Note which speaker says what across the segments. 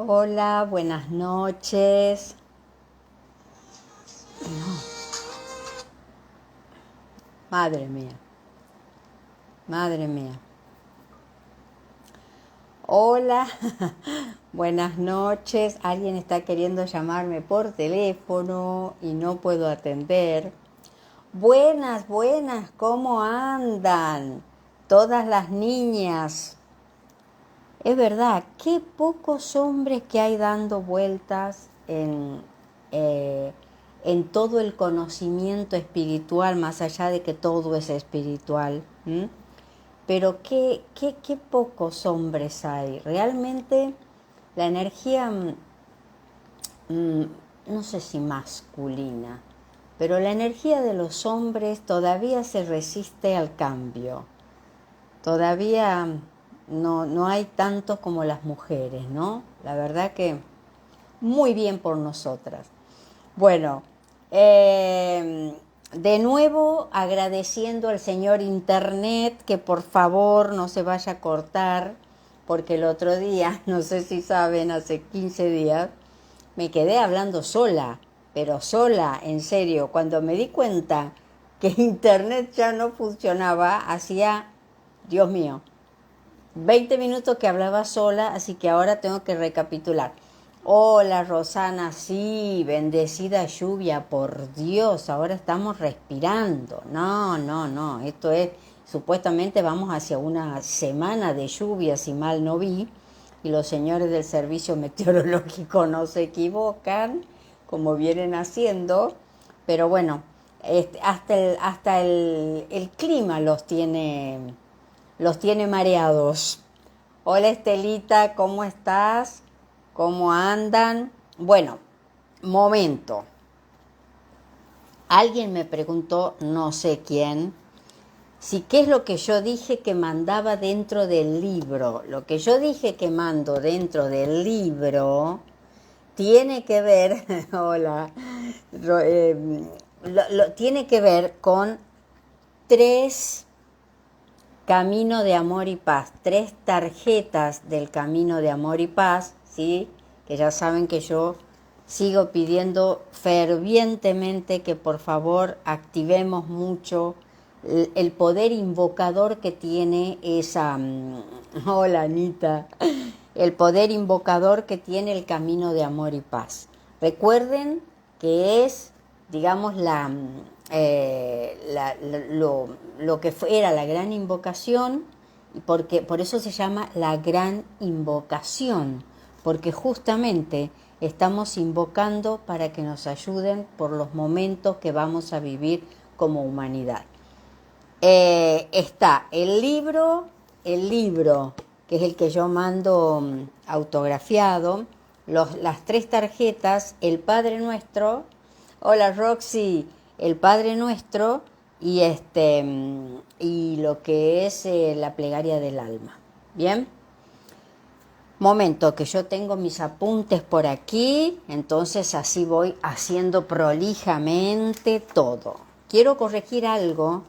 Speaker 1: Hola, buenas noches. Madre mía, madre mía. Hola, buenas noches. Alguien está queriendo llamarme por teléfono y no puedo atender. Buenas, buenas, ¿cómo andan? Todas las niñas. Es verdad, qué pocos hombres que hay dando vueltas eh, en todo el conocimiento espiritual, más allá de que todo es espiritual. ¿M? Pero qué pocos hombres hay. Realmente la energía, no sé si masculina, pero la energía de los hombres todavía se resiste al cambio. Todavía no hay tanto como las mujeres, ¿no? La verdad que muy bien por nosotras. Bueno, de nuevo agradeciendo al señor Internet que por favor no se vaya a cortar, porque el otro día, no sé si saben, hace 15 días, me quedé hablando sola, pero sola, en serio. Cuando me di cuenta que Internet ya no funcionaba, hacía, Dios mío, 20 minutos que hablaba sola, así que ahora tengo que recapitular. Hola Rosana, sí, bendecida lluvia, por Dios, ahora estamos respirando. No, esto es, supuestamente vamos hacia una semana de lluvia, si mal no vi, y los señores del servicio meteorológico no se equivocan, como vienen haciendo, pero bueno, hasta el clima los tiene mareados. Hola Estelita, ¿cómo estás? ¿Cómo andan? Bueno, momento. Alguien me preguntó, no sé quién, si qué es lo que yo dije que mandaba dentro del libro. Lo que yo dije que mando dentro del libro tiene que ver, hola, tiene que ver con tres Camino de Amor y Paz, 3 tarjetas del Camino de Amor y Paz, ¿sí? Que ya saben que yo sigo pidiendo fervientemente que por favor activemos mucho el poder invocador que tiene esa... Hola Anita. El poder invocador que tiene el Camino de Amor y Paz. Recuerden que es, digamos, lo que era la gran invocación, y por eso se llama la gran invocación, porque justamente estamos invocando para que nos ayuden por los momentos que vamos a vivir como humanidad. Está el libro, que es el que yo mando autografiado, las 3 tarjetas, el Padre Nuestro, hola Roxy, el Padre Nuestro y lo que es la plegaria del alma. Bien, momento que yo tengo mis apuntes por aquí, entonces así voy haciendo prolijamente todo. Quiero corregir algo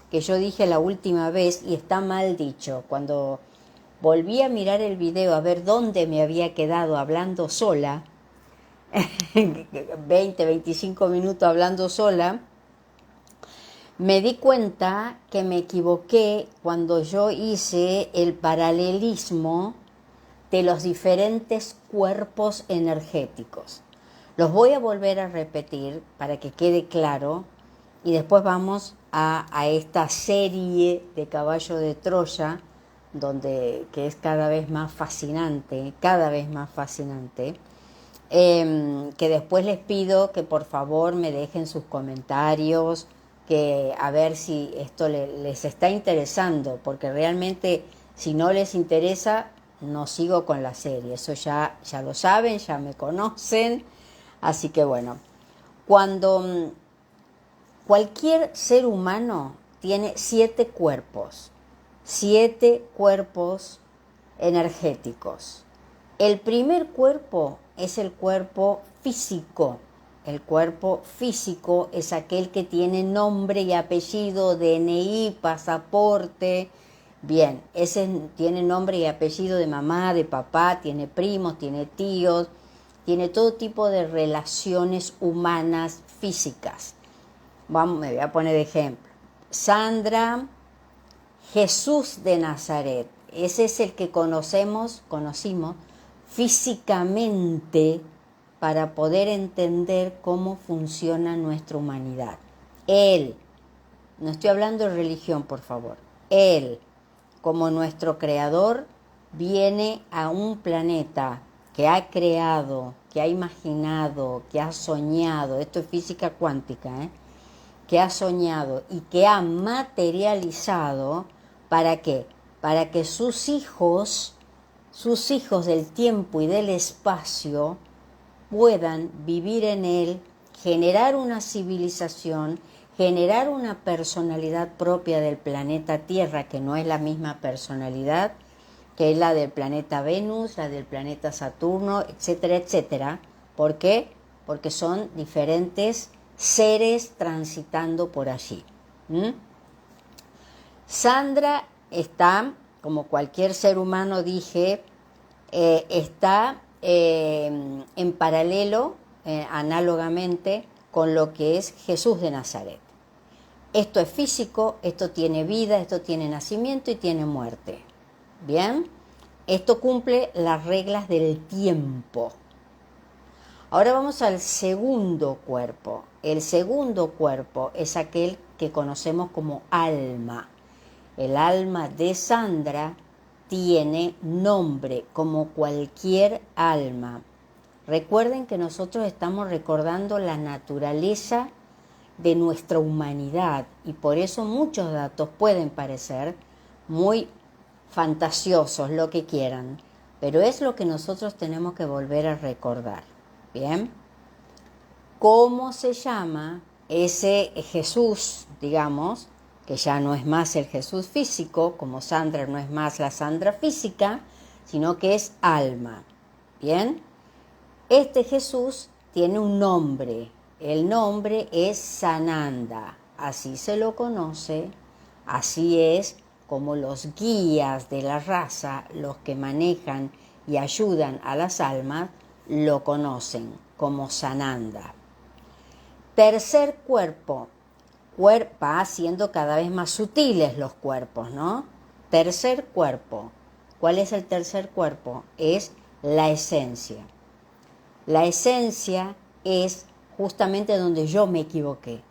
Speaker 1: que yo dije la última vez y está mal dicho. Cuando volví a mirar el video a ver dónde me había quedado hablando sola, 20, 25 minutos hablando sola, me di cuenta que me equivoqué cuando yo hice el paralelismo de los diferentes cuerpos energéticos. Los voy a volver a repetir para que quede claro y después vamos a esta serie de Caballo de Troya, que es cada vez más fascinante, que después les pido que por favor me dejen sus comentarios, que a ver si esto les está interesando, porque realmente si no les interesa, no sigo con la serie. Eso ya lo saben, ya me conocen. Así que bueno, cuando cualquier ser humano tiene 7 cuerpos energéticos. El primer cuerpo es el cuerpo físico. El cuerpo físico es aquel que tiene nombre y apellido, DNI, pasaporte, Bien, ese tiene nombre y apellido de mamá, de papá, tiene primos, tiene tíos, tiene todo tipo de relaciones humanas físicas. Vamos, me voy a poner de ejemplo. Sandra, Jesús de Nazaret. Ese es el que conocimos físicamente para poder entender cómo funciona nuestra humanidad. Él, no estoy hablando de religión, por favor. Él, como nuestro creador, viene a un planeta que ha creado, que ha imaginado, que ha soñado, esto es física cuántica, que ha soñado y que ha materializado, ¿para qué? Para que sus hijos del tiempo y del espacio, puedan vivir en él, generar una civilización, generar una personalidad propia del planeta Tierra, que no es la misma personalidad que es la del planeta Venus, la del planeta Saturno, etcétera, etcétera. ¿Por qué? Porque son diferentes seres transitando por allí. Sandra está, como cualquier ser humano, dije, está en paralelo, análogamente, con lo que es Jesús de Nazaret. Esto es físico, esto tiene vida, esto tiene nacimiento y tiene muerte. ¿Bien? Esto cumple las reglas del tiempo. Ahora vamos al segundo cuerpo. El segundo cuerpo es aquel que conocemos como alma. El alma de Sandra tiene nombre como cualquier alma. Recuerden que nosotros estamos recordando la naturaleza de nuestra humanidad y por eso muchos datos pueden parecer muy fantasiosos, lo que quieran, pero es lo que nosotros tenemos que volver a recordar. ¿Bien? ¿Cómo se llama ese Jesús, digamos, que ya no es más el Jesús físico, como Sandra no es más la Sandra física, sino que es alma? ¿Bien? Este Jesús tiene un nombre. El nombre es Sananda. Así se lo conoce. Así es como los guías de la raza, los que manejan y ayudan a las almas, lo conocen como Sananda. Tercer cuerpo. Va haciendo cada vez más sutiles los cuerpos, ¿no? Tercer cuerpo. ¿Cuál es el tercer cuerpo? Es la esencia. La esencia es justamente donde yo me equivoqué.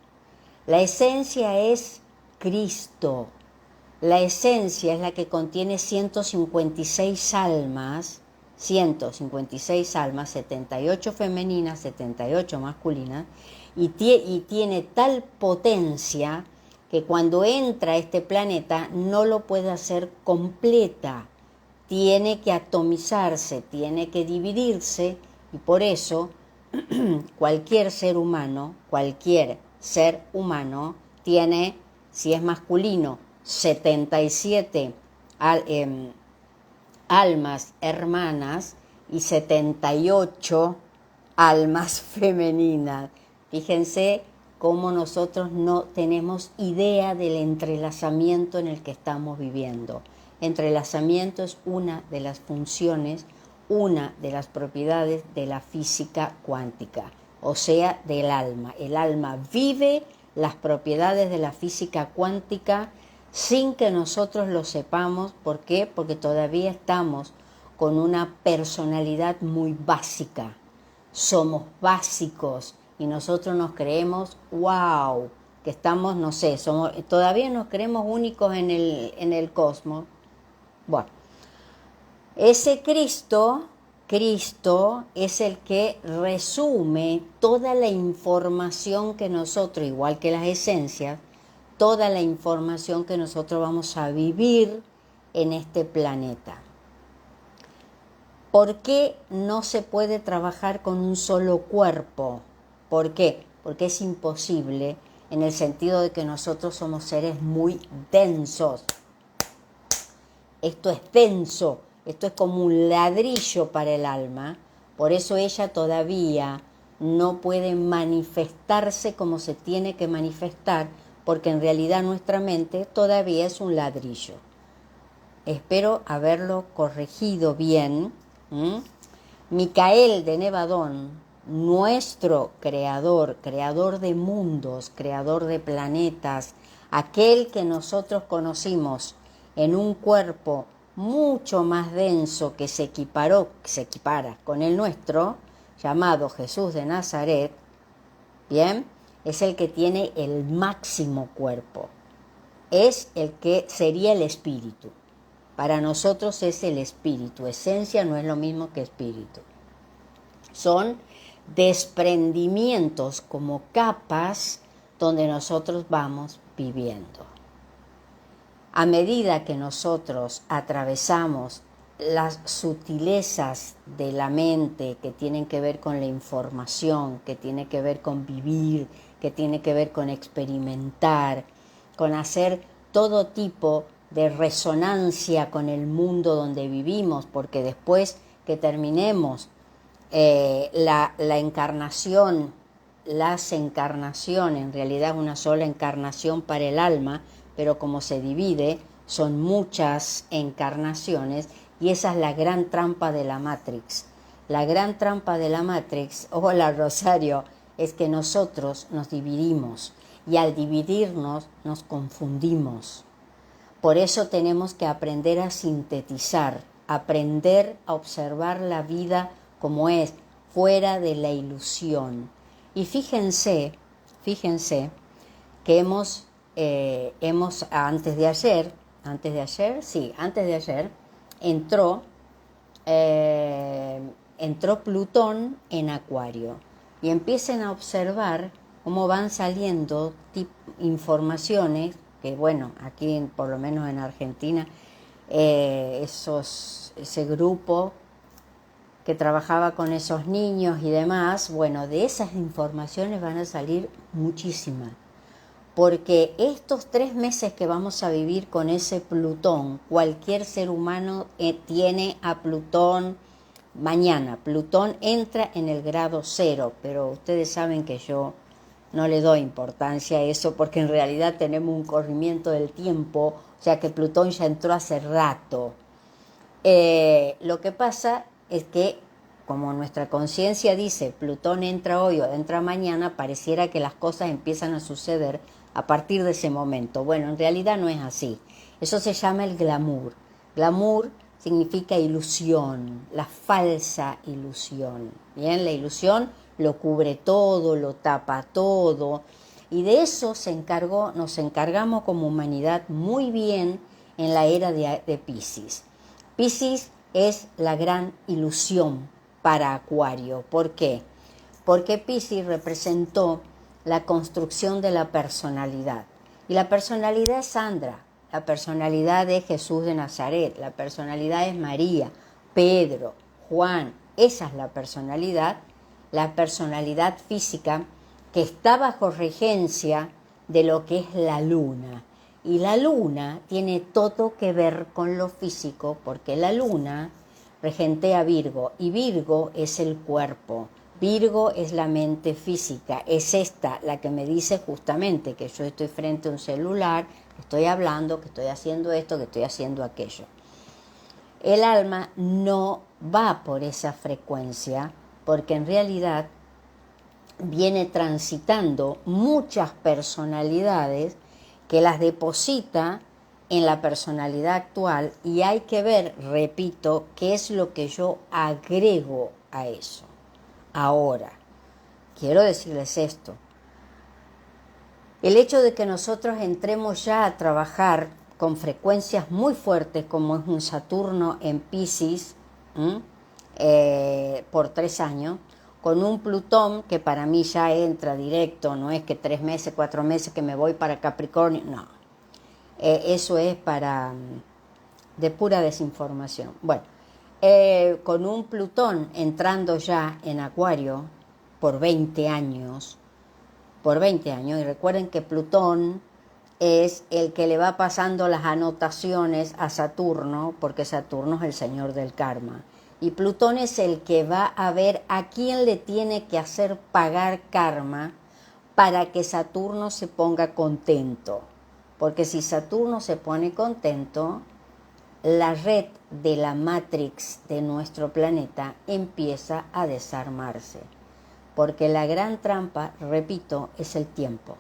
Speaker 1: La esencia es Cristo. La esencia es la que contiene 156 almas, 78 femeninas, 78 masculinas, y tiene tal potencia que cuando entra a este planeta no lo puede hacer completa. Tiene que atomizarse, tiene que dividirse, y por eso cualquier ser humano tiene, si es masculino, 77 almas hermanas y 78 almas femeninas. Fíjense cómo nosotros no tenemos idea del entrelazamiento en el que estamos viviendo. Entrelazamiento es una de las funciones, una de las propiedades de la física cuántica, o sea, del alma. El alma vive las propiedades de la física cuántica sin que nosotros lo sepamos. ¿Por qué? Porque todavía estamos con una personalidad muy básica. Somos básicos y nosotros nos creemos, wow, que estamos, no sé, todavía nos creemos únicos en el cosmos. Bueno, ese Cristo es el que resume toda la información que nosotros, igual que las esencias, toda la información que nosotros vamos a vivir en este planeta. ¿Por qué no se puede trabajar con un solo cuerpo? ¿Por qué? Porque es imposible, en el sentido de que nosotros somos seres muy densos. Esto es denso, esto es como un ladrillo para el alma, por eso ella todavía no puede manifestarse como se tiene que manifestar, porque en realidad nuestra mente todavía es un ladrillo. espero haberlo corregido bien. Micael de Nevadón, nuestro creador, creador de mundos, creador de planetas, aquel que nosotros conocimos en un cuerpo mucho más denso que se equipara con el nuestro, llamado Jesús de Nazaret, bien, es el que tiene el máximo cuerpo, es el que sería el espíritu. Para nosotros es el espíritu, esencia no es lo mismo que espíritu. Son desprendimientos como capas donde nosotros vamos viviendo. A medida que nosotros atravesamos las sutilezas de la mente que tienen que ver con la información, que tiene que ver con vivir, que tiene que ver con experimentar, con hacer todo tipo de resonancia con el mundo donde vivimos, porque después que terminemos la encarnación, las encarnaciones, en realidad una sola encarnación para el alma, pero como se divide, son muchas encarnaciones, y esa es la gran trampa de la Matrix. La gran trampa de la Matrix, hola Rosario, es que nosotros nos dividimos, y al dividirnos nos confundimos. Por eso tenemos que aprender a sintetizar, aprender a observar la vida como es, fuera de la ilusión. Y fíjense que hemos antes de ayer, entró Plutón en Acuario, y empiecen a observar cómo van saliendo informaciones que, bueno, aquí por lo menos en Argentina, ese grupo que trabajaba con esos niños y demás, bueno, de esas informaciones van a salir muchísimas. Porque estos 3 meses que vamos a vivir con ese Plutón, cualquier ser humano tiene a Plutón mañana. Plutón entra en el grado 0, pero ustedes saben que yo no le doy importancia a eso, porque en realidad tenemos un corrimiento del tiempo, o sea que Plutón ya entró hace rato. Lo que pasa es que, como nuestra conciencia dice, Plutón entra hoy o entra mañana, pareciera que las cosas empiezan a suceder a partir de ese momento. Bueno, en realidad no es así. Eso se llama el glamour. Glamour significa ilusión, la falsa ilusión. Bien, la ilusión lo cubre todo, lo tapa todo. Y de eso nos encargamos como humanidad muy bien en la era de Piscis. Piscis es la gran ilusión para Acuario. ¿Por qué? Porque Piscis representó la construcción de la personalidad. Y la personalidad es Sandra, la personalidad es Jesús de Nazaret, la personalidad es María, Pedro, Juan. Esa es la personalidad física que está bajo regencia de lo que es la luna. Y la luna tiene todo que ver con lo físico, porque la luna regentea Virgo, y Virgo es el cuerpo. Virgo es la mente física, es esta la que me dice justamente que yo estoy frente a un celular, que estoy hablando, que estoy haciendo esto, que estoy haciendo aquello. El alma no va por esa frecuencia, porque en realidad viene transitando muchas personalidades que las deposita en la personalidad actual, y hay que ver, repito, qué es lo que yo agrego a eso. Ahora, quiero decirles esto. El hecho de que nosotros entremos ya a trabajar con frecuencias muy fuertes, como es un Saturno en Piscis, por 3 años, con un Plutón que para mí ya entra directo, no es que 3 meses, 4 meses que me voy para Capricornio, no. Eso es de pura desinformación. Bueno, con un Plutón entrando ya en Acuario por 20 años, y recuerden que Plutón es el que le va pasando las anotaciones a Saturno, porque Saturno es el señor del karma, y Plutón es el que va a ver a quién le tiene que hacer pagar karma para que Saturno se ponga contento, porque si Saturno se pone contento, la red de la Matrix de nuestro planeta empieza a desarmarse. Porque la gran trampa, repito, es el tiempo.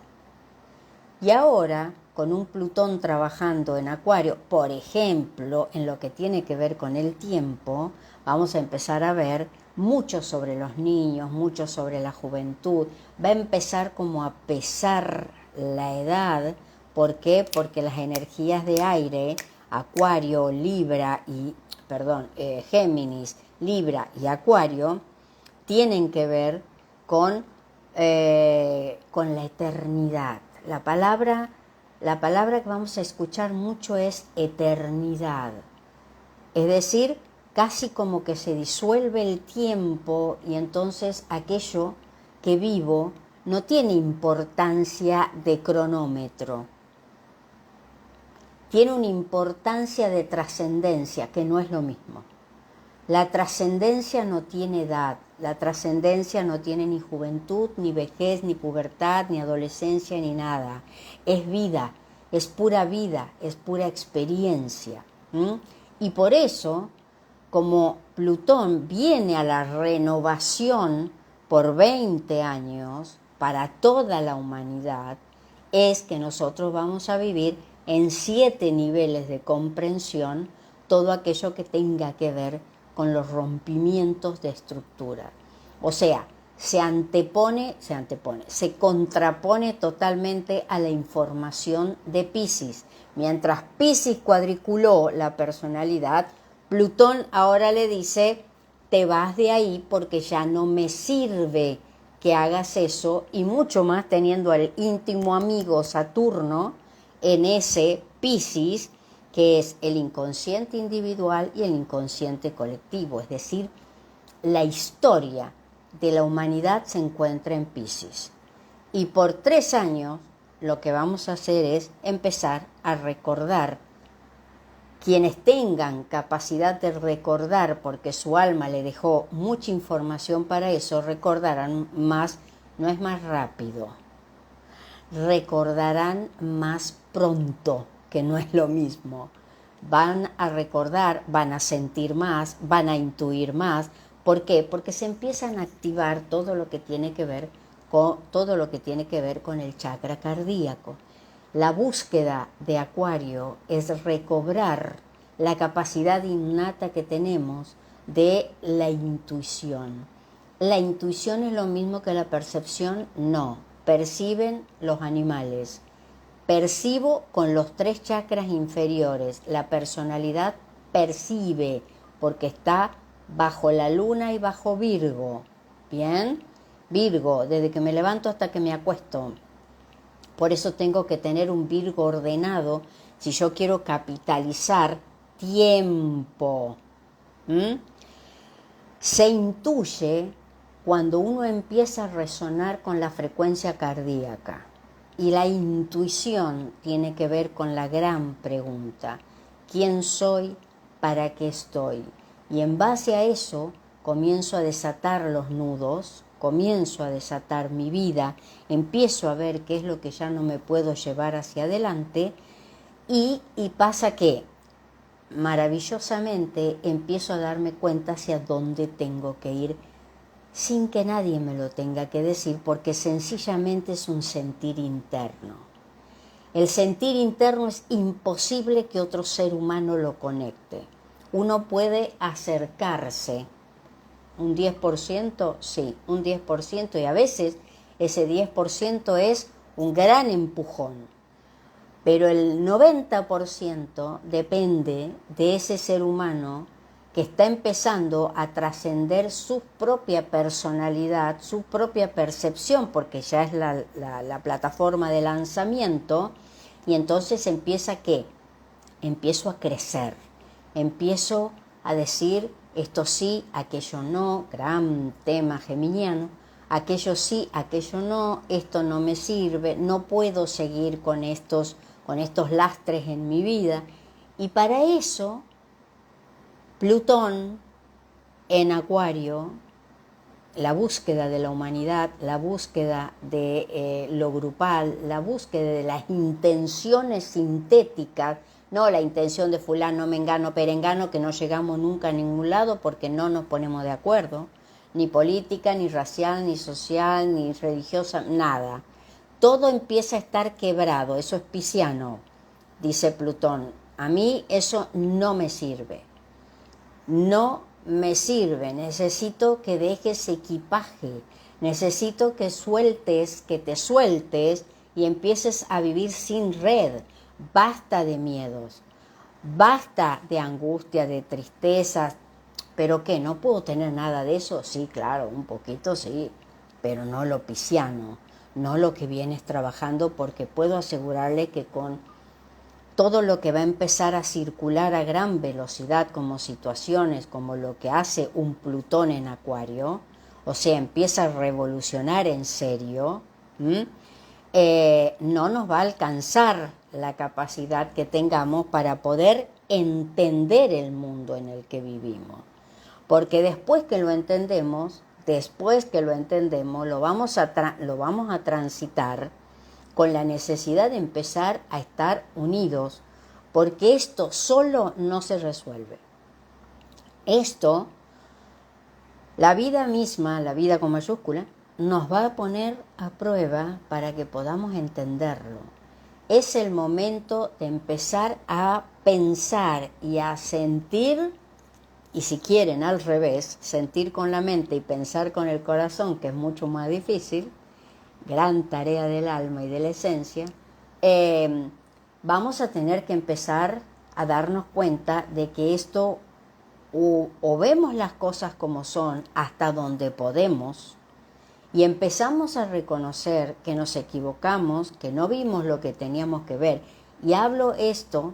Speaker 1: Y ahora, con un Plutón trabajando en Acuario, por ejemplo, en lo que tiene que ver con el tiempo, vamos a empezar a ver mucho sobre los niños, mucho sobre la juventud. Va a empezar como a pesar la edad. ¿Por qué? Porque las energías de aire, Acuario, Libra y, Géminis, Libra y Acuario, tienen que ver con la eternidad. La palabra que vamos a escuchar mucho es eternidad. Es decir, casi como que se disuelve el tiempo y entonces aquello que vivo no tiene importancia de cronómetro. Tiene una importancia de trascendencia, que no es lo mismo. La trascendencia no tiene edad, la trascendencia no tiene ni juventud, ni vejez, ni pubertad, ni adolescencia, ni nada. Es vida, es pura experiencia. Y por eso, como Plutón viene a la renovación por 20 años para toda la humanidad, es que nosotros vamos a vivir en 7 niveles de comprensión todo aquello que tenga que ver con los rompimientos de estructura. O sea, se contrapone totalmente a la información de Piscis. Mientras Piscis cuadriculó la personalidad, Plutón ahora le dice, te vas de ahí porque ya no me sirve que hagas eso, y mucho más teniendo al íntimo amigo Saturno en ese Piscis, que es el inconsciente individual y el inconsciente colectivo, es decir, la historia de la humanidad se encuentra en Piscis. Y por 3 años lo que vamos a hacer es empezar a recordar. Quienes tengan capacidad de recordar, porque su alma le dejó mucha información para eso, recordarán más, no es más rápido, recordarán más pronto, que no es lo mismo. Van a recordar, van a sentir más, van a intuir más. ¿Por qué? Porque se empiezan a activar todo lo que tiene que ver con el chakra cardíaco. La búsqueda de Acuario es recobrar la capacidad innata que tenemos de la intuición. ¿La intuición es lo mismo que la percepción? No. Perciben los animales. Percibo con los 3 chakras inferiores. La personalidad percibe porque está bajo la luna y bajo Virgo. ¿Bien? Virgo, desde que me levanto hasta que me acuesto. Por eso tengo que tener un Virgo ordenado si yo quiero capitalizar tiempo. Se intuye cuando uno empieza a resonar con la frecuencia cardíaca. Y la intuición tiene que ver con la gran pregunta: ¿quién soy? ¿Para qué estoy? Y en base a eso comienzo a desatar los nudos, comienzo a desatar mi vida, empiezo a ver qué es lo que ya no me puedo llevar hacia adelante y pasa que maravillosamente empiezo a darme cuenta hacia dónde tengo que ir sin que nadie me lo tenga que decir, porque sencillamente es un sentir interno. El sentir interno es imposible que otro ser humano lo conecte. Uno puede acercarse, un 10%, sí, un 10%, y a veces ese 10% es un gran empujón, pero el 90% depende de ese ser humano que está empezando a trascender su propia personalidad, su propia percepción, porque ya es la plataforma de lanzamiento, y entonces empieza ¿qué? Empiezo a crecer, empiezo a decir esto sí, aquello no, gran tema geminiano, aquello sí, aquello no, esto no me sirve, no puedo seguir con estos lastres en mi vida. Y para eso Plutón en Acuario, la búsqueda de la humanidad, la búsqueda de lo grupal, la búsqueda de las intenciones sintéticas no la intención de fulano, mengano, perengano, que no llegamos nunca a ningún lado porque no nos ponemos de acuerdo, ni política, ni racial, ni social, ni religiosa, nada. Todo empieza a estar quebrado, eso es pisciano, dice Plutón. A mí eso no me sirve, no me sirve, necesito que dejes equipaje, necesito que sueltes, que te sueltes y empieces a vivir sin red. Basta de miedos, basta de angustia, de tristezas. ¿Pero qué? ¿No puedo tener nada de eso? Sí, claro, un poquito sí, pero no lo pisciano, no lo que vienes trabajando, porque puedo asegurarle que con todo lo que va a empezar a circular a gran velocidad como situaciones, como lo que hace un Plutón en Acuario, o sea, empieza a revolucionar en serio, no nos va a alcanzar la capacidad que tengamos para poder entender el mundo en el que vivimos. Porque después que lo entendemos, lo vamos a transitar con la necesidad de empezar a estar unidos, porque esto solo no se resuelve. Esto, la vida misma, la vida con mayúscula, nos va a poner a prueba para que podamos entenderlo. Es el momento de empezar a pensar y a sentir, y si quieren al revés, sentir con la mente y pensar con el corazón, que es mucho más difícil, gran tarea del alma y de la esencia, vamos a tener que empezar a darnos cuenta de que esto o vemos las cosas como son hasta donde podemos y empezamos a reconocer que nos equivocamos, que no vimos lo que teníamos que ver. Y hablo esto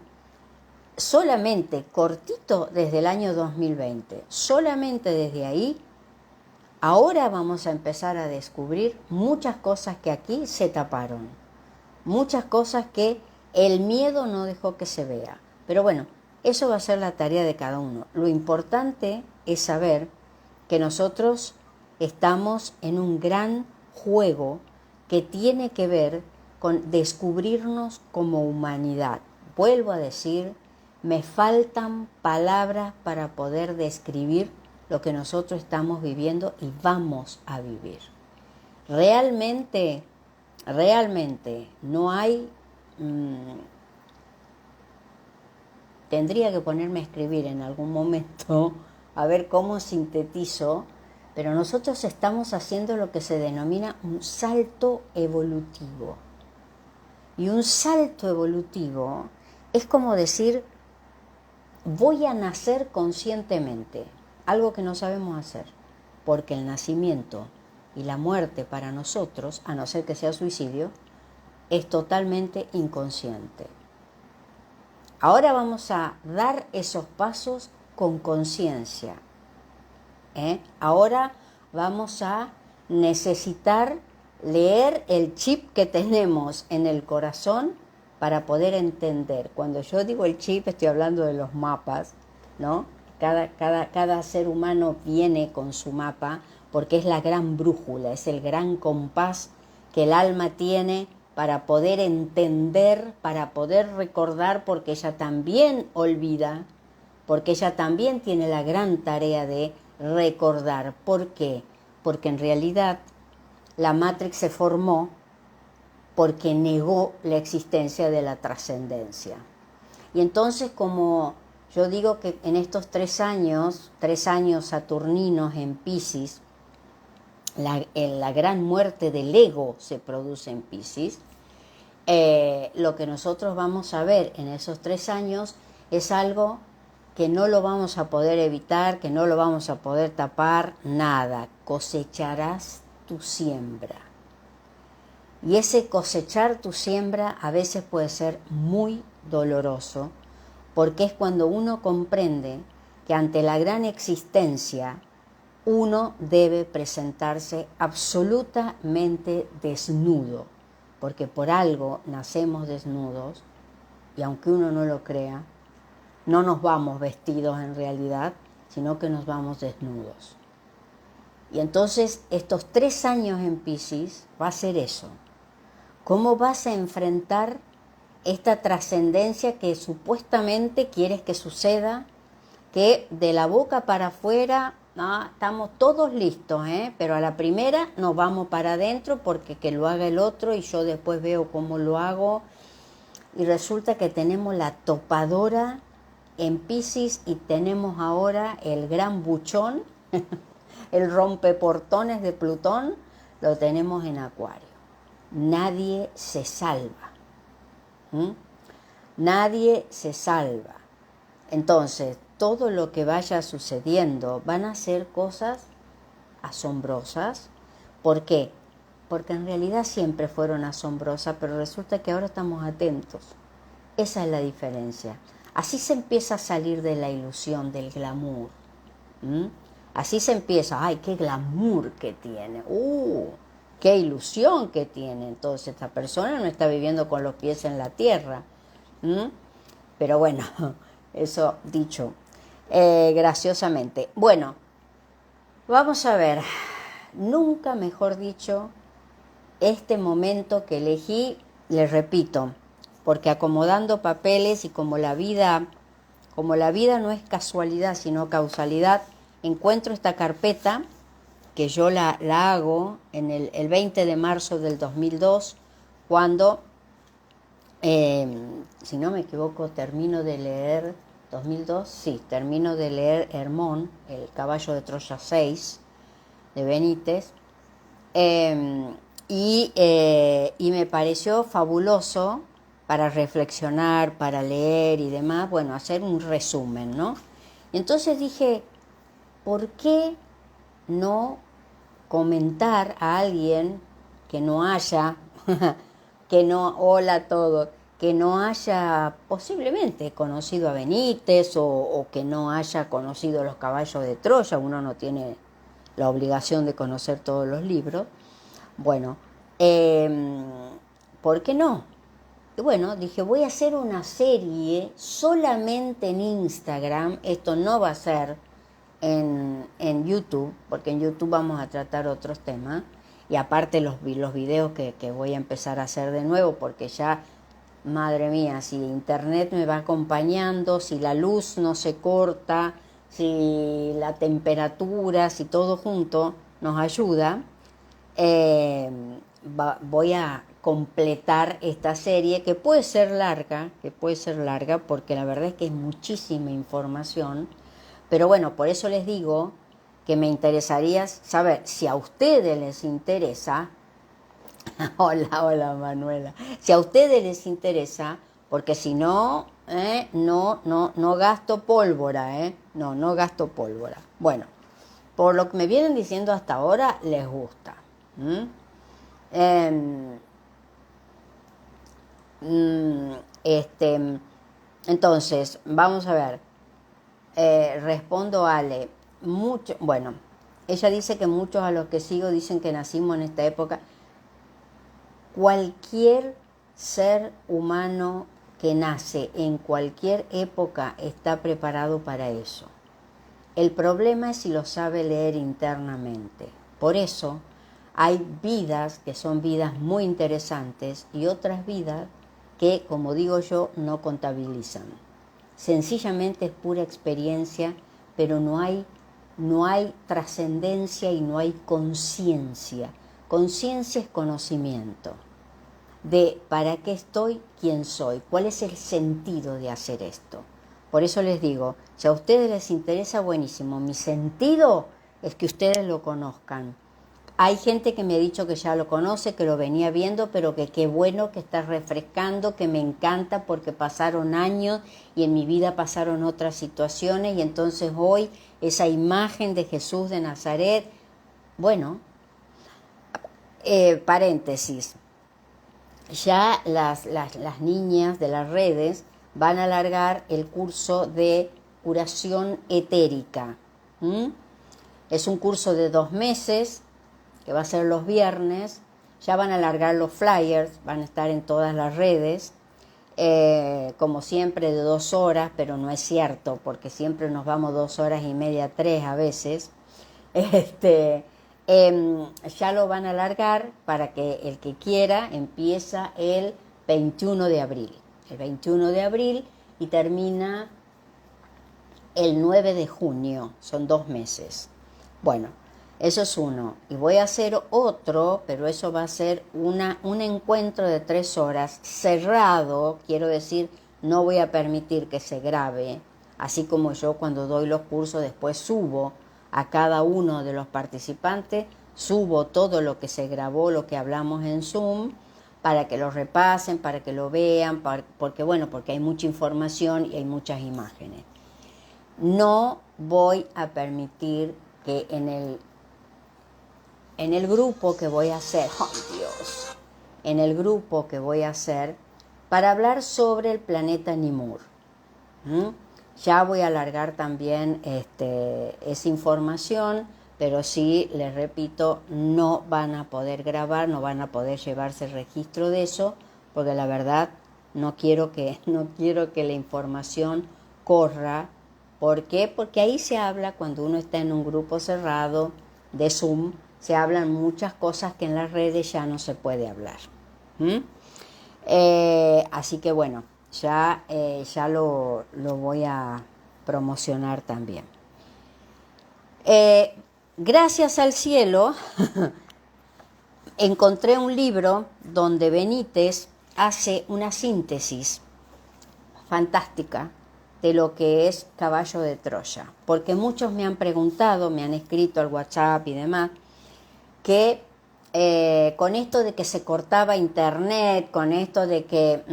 Speaker 1: solamente cortito desde el año 2020, solamente desde ahí. Ahora vamos a empezar a descubrir muchas cosas que aquí se taparon, muchas cosas que el miedo no dejó que se vea. Pero bueno, eso va a ser la tarea de cada uno. Lo importante es saber que nosotros estamos en un gran juego que tiene que ver con descubrirnos como humanidad. Vuelvo a decir, me faltan palabras para poder describir lo que nosotros estamos viviendo y vamos a vivir. Realmente no hay... tendría que ponerme a escribir en algún momento, a ver cómo sintetizo, pero nosotros estamos haciendo lo que se denomina un salto evolutivo. Y un salto evolutivo es como decir, voy a nacer conscientemente, algo que no sabemos hacer, porque el nacimiento y la muerte para nosotros, a no ser que sea suicidio, es totalmente inconsciente. Ahora vamos a dar esos pasos con conciencia. Ahora vamos a necesitar leer el chip que tenemos en el corazón para poder entender. Cuando yo digo el chip, estoy hablando de los mapas, ¿no? Cada ser humano viene con su mapa porque es la gran brújula, es el gran compás que el alma tiene para poder entender, para poder recordar, porque ella también olvida, porque ella también tiene la gran tarea de recordar. ¿Por qué? Porque en realidad la Matrix se formó porque negó la existencia de la trascendencia. Y entonces, como yo digo que en estos 3 años saturninos en Piscis, la gran muerte del ego se produce en Piscis, lo que nosotros vamos a ver en esos 3 años es algo que no lo vamos a poder evitar, que no lo vamos a poder tapar, nada. Cosecharás tu siembra. Y ese cosechar tu siembra a veces puede ser muy doloroso, porque es cuando uno comprende que ante la gran existencia uno debe presentarse absolutamente desnudo, porque por algo nacemos desnudos, y aunque uno no lo crea, no nos vamos vestidos en realidad, sino que nos vamos desnudos. Y entonces estos 3 años en Piscis va a ser eso. ¿Cómo vas a enfrentar esta trascendencia que supuestamente quieres que suceda, que de la boca para afuera estamos todos listos, pero a la primera nos vamos para adentro porque que lo haga el otro y yo después veo cómo lo hago. Y resulta que tenemos la topadora en Piscis y tenemos ahora el gran buchón, el rompeportones de Plutón, lo tenemos en Acuario. Nadie se salva. Nadie se salva. Entonces, todo lo que vaya sucediendo van a ser cosas asombrosas. ¿Por qué? Porque en realidad siempre fueron asombrosas, pero resulta que ahora estamos atentos. Esa es la diferencia. Así se empieza a salir de la ilusión, del glamour. Así se empieza, ¡ay, qué glamour que tiene! ¡Qué ilusión que tiene! Entonces esta persona no está viviendo con los pies en la tierra. Pero bueno, eso dicho graciosamente. Bueno, vamos a ver. Nunca, mejor dicho, este momento que elegí, les repito, porque acomodando papeles y como la vida no es casualidad sino causalidad, encuentro esta carpeta que yo la hago en el 20 de marzo del 2002, cuando, si no me equivoco, termino de leer, 2002, sí, termino de leer Hermón, el caballo de Troya 6, de Benítez, y me pareció fabuloso para reflexionar, para leer y demás, bueno, hacer un resumen, ¿no? Y entonces dije, ¿por qué no comentar a alguien que no haya, que no, hola a todos, que no haya posiblemente conocido a Benítez o que no haya conocido los caballos de Troya? Uno no tiene la obligación de conocer todos los libros. Bueno, ¿por qué no? Y bueno, dije, voy a hacer una serie solamente en Instagram. Esto no va a ser en YouTube, porque en YouTube vamos a tratar otros temas. Y aparte los videos que voy a empezar a hacer de nuevo, porque ya, madre mía, si internet me va acompañando, si la luz no se corta, si la temperatura, si todo junto nos ayuda, voy a completar esta serie que puede ser larga, porque la verdad es que es muchísima información, pero bueno, por eso les digo que me interesaría saber si a ustedes les interesa. Hola Manuela, si a ustedes les interesa, porque si no, no gasto pólvora, no gasto pólvora. Bueno, por lo que me vienen diciendo hasta ahora, les gusta. Entonces, vamos a ver. Respondo a Ale. Bueno, ella dice que muchos a los que sigo dicen que nacimos en esta época. Cualquier ser humano que nace en cualquier época está preparado para eso. El problema es si lo sabe leer internamente. Por eso hay vidas que son vidas muy interesantes y otras vidas que, como digo yo, no contabilizan. Sencillamente es pura experiencia, pero no hay trascendencia y no hay conciencia. Conciencia es conocimiento de para qué estoy, quién soy, cuál es el sentido de hacer esto. Por eso les digo, si a ustedes les interesa, buenísimo. Mi sentido es que ustedes lo conozcan. Hay gente que me ha dicho que ya lo conoce, que lo venía viendo, pero que qué bueno que está refrescando, que me encanta porque pasaron años y en mi vida pasaron otras situaciones y entonces hoy esa imagen de Jesús de Nazaret, bueno, paréntesis, ya las niñas de las redes van a alargar el curso de curación etérica. Es un curso de 2 meses, que va a ser los viernes. Ya van a alargar los flyers, van a estar en todas las redes, como siempre de 2 horas, pero no es cierto, porque siempre nos vamos 2 horas y media, 3 a veces. Ya lo van a alargar para que el que quiera empieza el 21 de abril. el 21 de abril y termina el 9 de junio, son 2 meses. Bueno, eso es uno. Y voy a hacer otro, pero eso va a ser un encuentro de 3 horas, cerrado, quiero decir, no voy a permitir que se grabe, así como yo cuando doy los cursos después subo a cada uno de los participantes, subo todo lo que se grabó, lo que hablamos en Zoom, para que lo repasen, para que lo vean, porque bueno, porque hay mucha información y hay muchas imágenes. No voy a permitir que en el grupo que voy a hacer, ¡oh Dios! En el grupo que voy a hacer para hablar sobre el planeta Nimur. Ya voy a alargar también esa información, pero sí, les repito, no van a poder grabar, no van a poder llevarse el registro de eso, porque la verdad no quiero que la información corra. ¿Por qué? Porque ahí se habla, cuando uno está en un grupo cerrado de Zoom, se hablan muchas cosas que en las redes ya no se puede hablar. Así que bueno, ya lo voy a promocionar también. Gracias al cielo, encontré un libro donde Benítez hace una síntesis fantástica de lo que es Caballo de Troya, porque muchos me han preguntado, me han escrito al WhatsApp y demás, que con esto de que se cortaba internet, con esto de que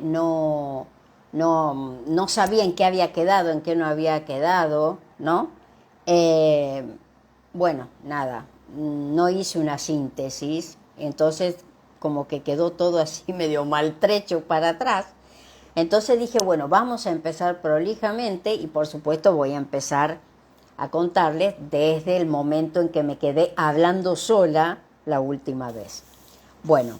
Speaker 1: no sabía en qué había quedado, en qué no había quedado, ¿no? Bueno, nada, no hice una síntesis, entonces como que quedó todo así medio maltrecho para atrás. Entonces dije, bueno, vamos a empezar prolijamente y por supuesto voy a empezar a contarles desde el momento en que me quedé hablando sola la última vez. Bueno,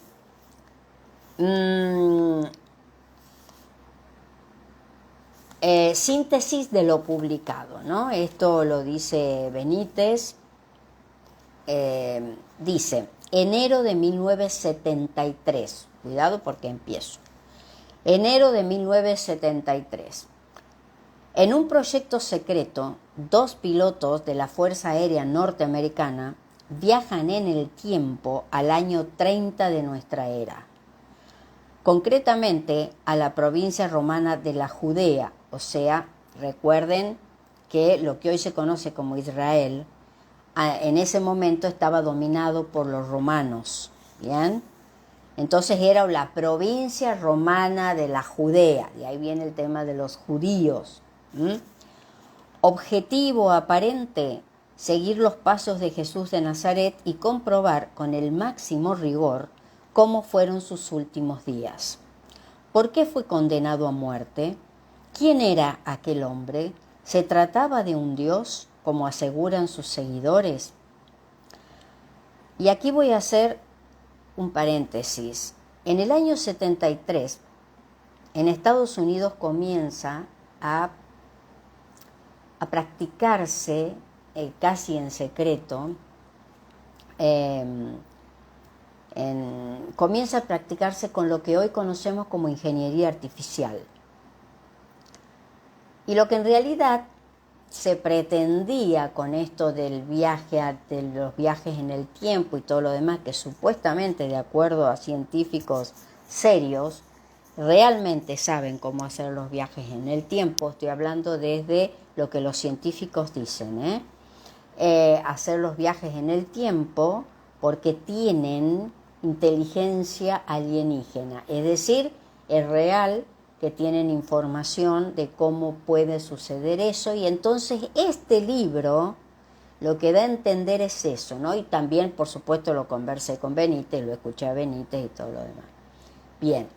Speaker 1: síntesis de lo publicado, ¿no? Esto lo dice Benítez. Dice, enero de 1973, cuidado porque empiezo. Enero de 1973. En un proyecto secreto, 2 pilotos de la Fuerza Aérea Norteamericana viajan en el tiempo al año 30 de nuestra era, concretamente a la provincia romana de la Judea, o sea, recuerden que lo que hoy se conoce como Israel, en ese momento estaba dominado por los romanos, ¿bien? Entonces era la provincia romana de la Judea, y ahí viene el tema de los judíos. Objetivo aparente, seguir los pasos de Jesús de Nazaret y comprobar con el máximo rigor cómo fueron sus últimos días. ¿Por qué fue condenado a muerte? ¿Quién era aquel hombre? ¿Se trataba de un dios, como aseguran sus seguidores? Y aquí voy a hacer un paréntesis. En el año 73, en Estados Unidos comienza a practicarse, casi en secreto, comienza a practicarse con lo que hoy conocemos como ingeniería artificial. Y lo que en realidad se pretendía con esto del viaje, de los viajes en el tiempo y todo lo demás, que supuestamente, de acuerdo a científicos serios, realmente saben cómo hacer los viajes en el tiempo. Estoy hablando desde lo que los científicos dicen, hacer los viajes en el tiempo porque tienen inteligencia alienígena, es decir, es real que tienen información de cómo puede suceder eso, y entonces este libro lo que da a entender es eso, ¿no? Y también, por supuesto, lo conversé con Benítez, lo escuché a Benítez y todo lo demás. Bien,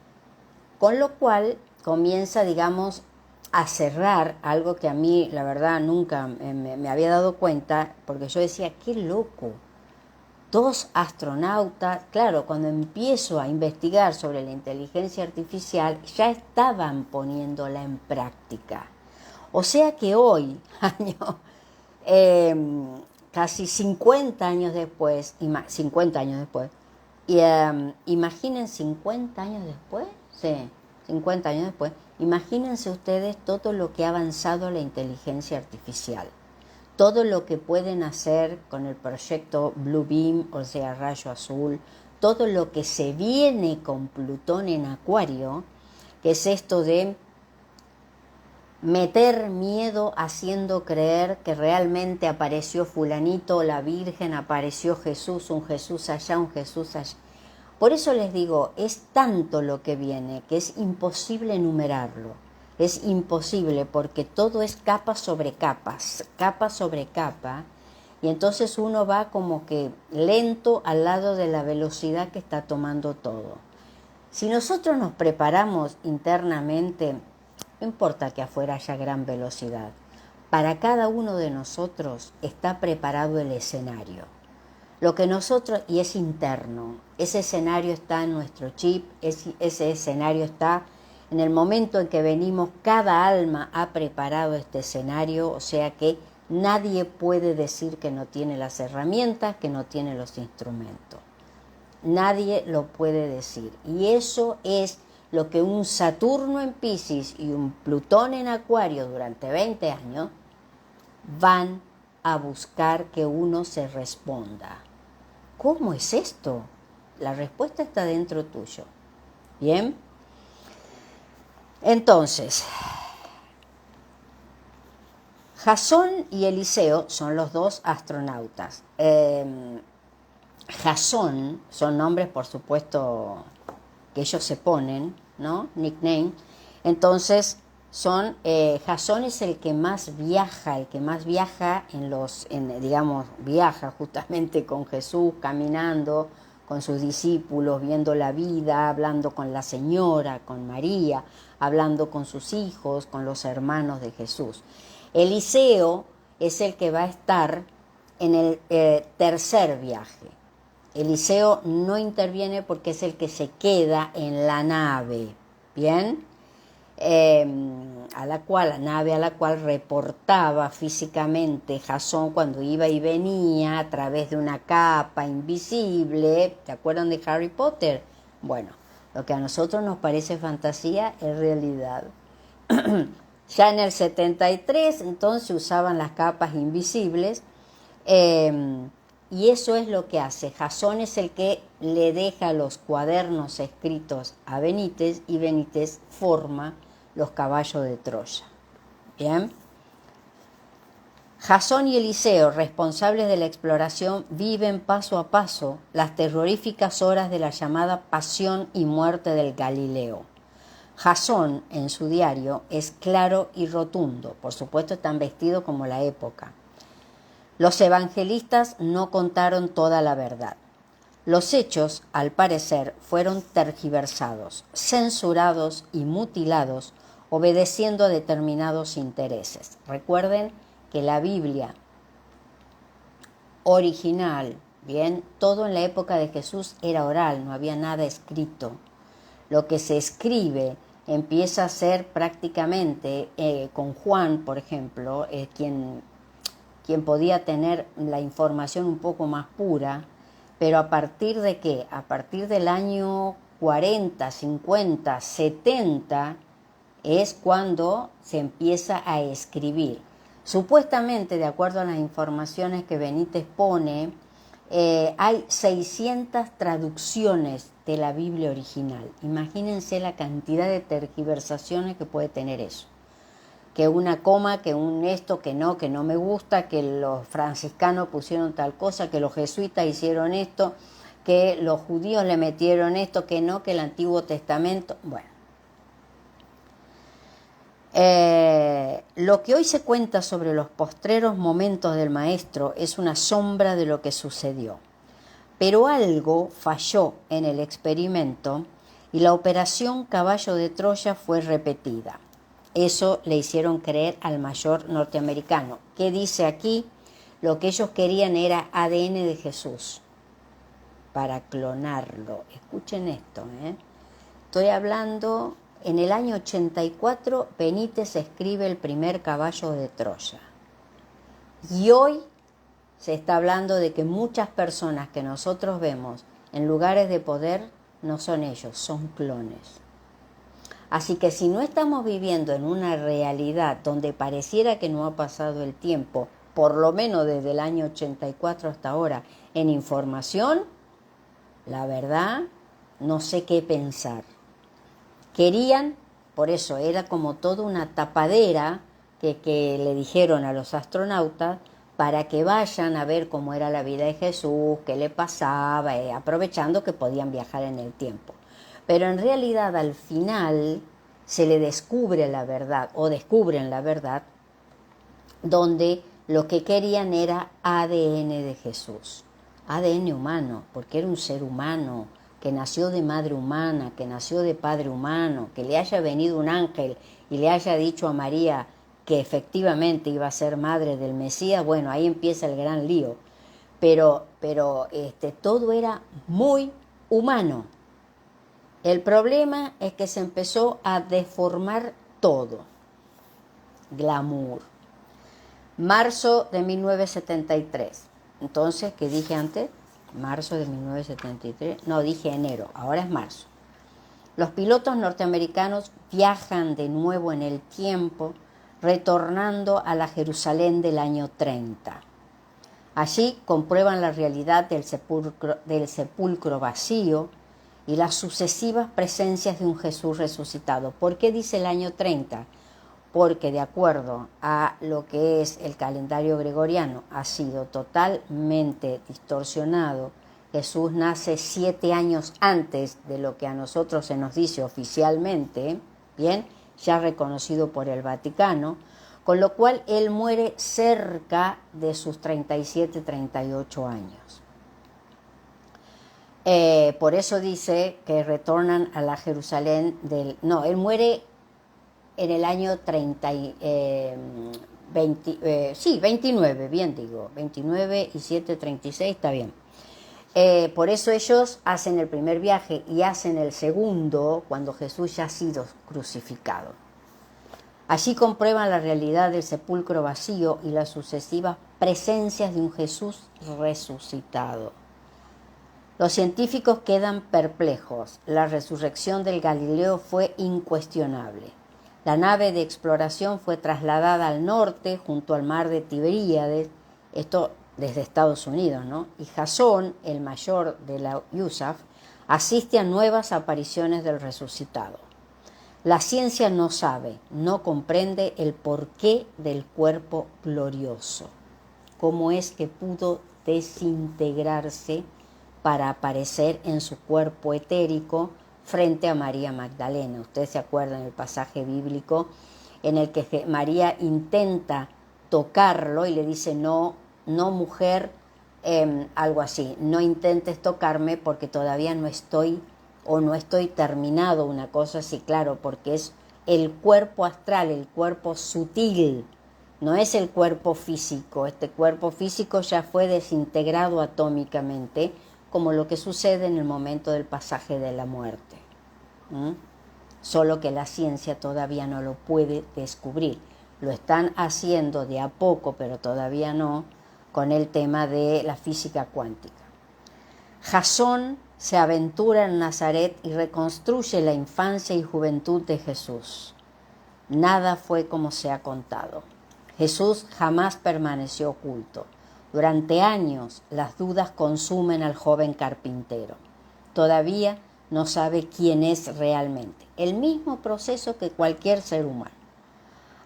Speaker 1: con lo cual comienza, digamos, a cerrar algo que a mí, la verdad, nunca me había dado cuenta, porque yo decía, qué loco. 2 astronautas, claro, cuando empiezo a investigar sobre la inteligencia artificial, ya estaban poniéndola en práctica. O sea que hoy, casi 50 años después, 50 años después, Y imaginen 50 años después, sí, 50 años después, imagínense ustedes todo lo que ha avanzado la inteligencia artificial, todo lo que pueden hacer con el proyecto Blue Beam, o sea, rayo azul, todo lo que se viene con Plutón en Acuario, que es esto de meter miedo haciendo creer que realmente apareció fulanito, la Virgen, apareció Jesús, un Jesús allá, un Jesús allá. Por eso les digo, es tanto lo que viene que es imposible enumerarlo. Es imposible porque todo es capa sobre capas, capa sobre capa, y entonces uno va como que lento al lado de la velocidad que está tomando todo. Si nosotros nos preparamos internamente, no importa que afuera haya gran velocidad, para cada uno de nosotros está preparado el escenario. Lo que nosotros, y es interno, ese escenario está en nuestro chip, ese escenario está en el momento en que venimos, cada alma ha preparado este escenario, o sea que nadie puede decir que no tiene las herramientas, que no tiene los instrumentos. Nadie lo puede decir. Y eso es lo que un Saturno en Piscis y un Plutón en Acuario durante 20 años van a buscar que uno se responda. ¿Cómo es esto? La respuesta está dentro tuyo. ¿Bien? Entonces, Jasón y Eliseo son los dos astronautas. Jasón son nombres, por supuesto, que ellos se ponen, ¿no? Nickname. Entonces, Jasón es el que más viaja, digamos, viaja justamente con Jesús, caminando con sus discípulos, viendo la vida, hablando con la Señora, con María, hablando con sus hijos, con los hermanos de Jesús. Eliseo es el que va a estar en el tercer viaje. Eliseo no interviene porque es el que se queda en la nave, ¿bien? La nave a la cual reportaba físicamente Jasón cuando iba y venía a través de una capa invisible. ¿Se acuerdan de Harry Potter? Bueno, lo que a nosotros nos parece fantasía es realidad. Ya en el 73 entonces usaban las capas invisibles, y eso es lo que hace. Jasón es el que le deja los cuadernos escritos a Benítez y Benítez forma los caballos de Troya. ¿Bien? Jasón y Eliseo, responsables de la exploración, viven paso a paso las terroríficas horas de la llamada pasión y muerte del Galileo. Jasón, en su diario, es claro y rotundo. Por supuesto, están vestidos como la época. Los evangelistas no contaron toda la verdad. Los hechos, al parecer, fueron tergiversados, censurados y mutilados, obedeciendo a determinados intereses. Recuerden que la Biblia original, bien, todo en la época de Jesús era oral, no había nada escrito. Lo que se escribe empieza a ser prácticamente, con Juan, por ejemplo, quien podía tener la información un poco más pura, pero ¿a partir de qué? A partir del año 40, 50, 70 es cuando se empieza a escribir. Supuestamente, de acuerdo a las informaciones que Benítez pone, hay 600 traducciones de la Biblia original. Imagínense la cantidad de tergiversaciones que puede tener eso. Que una coma, que un esto, que no me gusta, que los franciscanos pusieron tal cosa, que los jesuitas hicieron esto, que los judíos le metieron esto, que no, que el Antiguo Testamento. Bueno. Lo que hoy se cuenta sobre los postreros momentos del maestro es una sombra de lo que sucedió. Pero algo falló en el experimento y la operación Caballo de Troya fue repetida. Eso le hicieron creer al mayor norteamericano. ¿Qué dice aquí? Lo que ellos querían era ADN de Jesús para clonarlo. Escuchen esto, Estoy hablando, en el año 84, Benítez escribe el primer Caballo de Troya. Y hoy se está hablando de que muchas personas que nosotros vemos en lugares de poder no son ellos, son clones. Así que si no estamos viviendo en una realidad donde pareciera que no ha pasado el tiempo, por lo menos desde el año 84 hasta ahora, en información, la verdad, no sé qué pensar. Querían, por eso era como toda una tapadera que le dijeron a los astronautas para que vayan a ver cómo era la vida de Jesús, qué le pasaba, aprovechando que podían viajar en el tiempo. Pero en realidad al final se le descubre la verdad, o descubren la verdad, donde lo que querían era ADN de Jesús, ADN humano, porque era un ser humano, que nació de madre humana, que nació de padre humano, que le haya venido un ángel y le haya dicho a María que efectivamente iba a ser madre del Mesías, bueno, ahí empieza el gran lío. Pero todo era muy humano. El problema es que se empezó a deformar todo. Glamour. Marzo de 1973. Entonces, ¿qué dije antes? Marzo de 1973. No, dije enero, ahora es marzo. Los pilotos norteamericanos viajan de nuevo en el tiempo, retornando a la Jerusalén del año 30. Allí comprueban la realidad del sepulcro vacío y las sucesivas presencias de un Jesús resucitado. ¿Por qué dice el año 30? Porque de acuerdo a lo que es el calendario gregoriano ha sido totalmente distorsionado. Jesús nace 7 años antes de lo que a nosotros se nos dice oficialmente, bien, ya reconocido por el Vaticano, con lo cual él muere cerca de sus 37, 38 años. Por eso dice que retornan a la Jerusalén del... No, él muere en el año 29, bien digo, 29 y 7, 36, está bien. Por eso ellos hacen el primer viaje y hacen el segundo cuando Jesús ya ha sido crucificado. Allí comprueban la realidad del sepulcro vacío y las sucesivas presencias de un Jesús resucitado. Los científicos quedan perplejos. La resurrección del Galileo fue incuestionable. La nave de exploración fue trasladada al norte, junto al mar de Tiberíades, esto desde Estados Unidos, ¿no? Y Jasón, el mayor de la USAF, asiste a nuevas apariciones del resucitado. La ciencia no sabe, no comprende el porqué del cuerpo glorioso. ¿Cómo es que pudo desintegrarse para aparecer en su cuerpo etérico frente a María Magdalena? Ustedes se acuerdan del pasaje bíblico en el que María intenta tocarlo y le dice, no mujer, algo así, no intentes tocarme porque todavía no estoy terminado, una cosa así, claro, porque es el cuerpo astral, el cuerpo sutil, no es el cuerpo físico. Este cuerpo físico ya fue desintegrado atómicamente, como lo que sucede en el momento del pasaje de la muerte. Solo que la ciencia todavía no lo puede descubrir. Lo están haciendo de a poco, pero todavía no, con el tema de la física cuántica. Jasón se aventura en Nazaret y reconstruye la infancia y juventud de Jesús. Nada fue como se ha contado. Jesús jamás permaneció oculto. Durante años las dudas consumen al joven carpintero. Todavía no sabe quién es realmente. El mismo proceso que cualquier ser humano.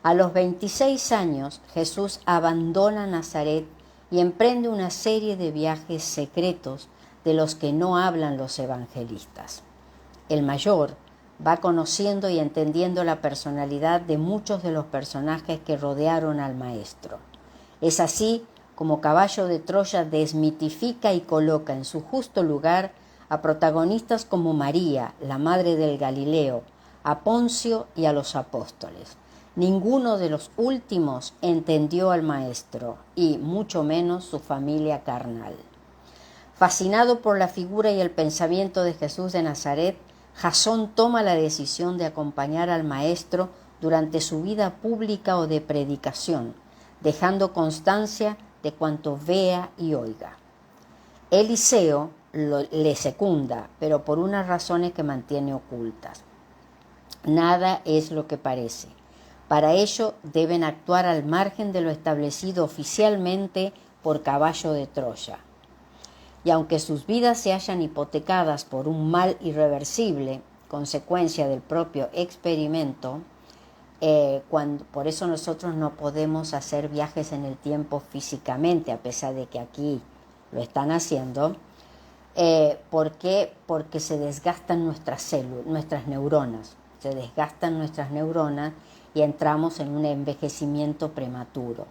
Speaker 1: A los 26 años Jesús abandona Nazaret y emprende una serie de viajes secretos de los que no hablan los evangelistas. El mayor va conociendo y entendiendo la personalidad de muchos de los personajes que rodearon al maestro. Es así como Caballo de Troya desmitifica y coloca en su justo lugar a protagonistas como María, la madre del Galileo, a Poncio y a los apóstoles. Ninguno de los últimos entendió al maestro y mucho menos su familia carnal. Fascinado por la figura y el pensamiento de Jesús de Nazaret, Jasón toma la decisión de acompañar al maestro durante su vida pública o de predicación, dejando constancia de cuanto vea y oiga. Eliseo, le secunda, pero por unas razones que mantiene ocultas. Nada es lo que parece. Para ello deben actuar al margen de lo establecido oficialmente por caballo de Troya. Y aunque sus vidas se hayan hipotecadas por un mal irreversible, consecuencia del propio experimento, por eso nosotros no podemos hacer viajes en el tiempo físicamente, a pesar de que aquí lo están haciendo. ¿Por qué? Porque se desgastan nuestras células, nuestras neuronas. Se desgastan nuestras neuronas y entramos en un envejecimiento prematuro.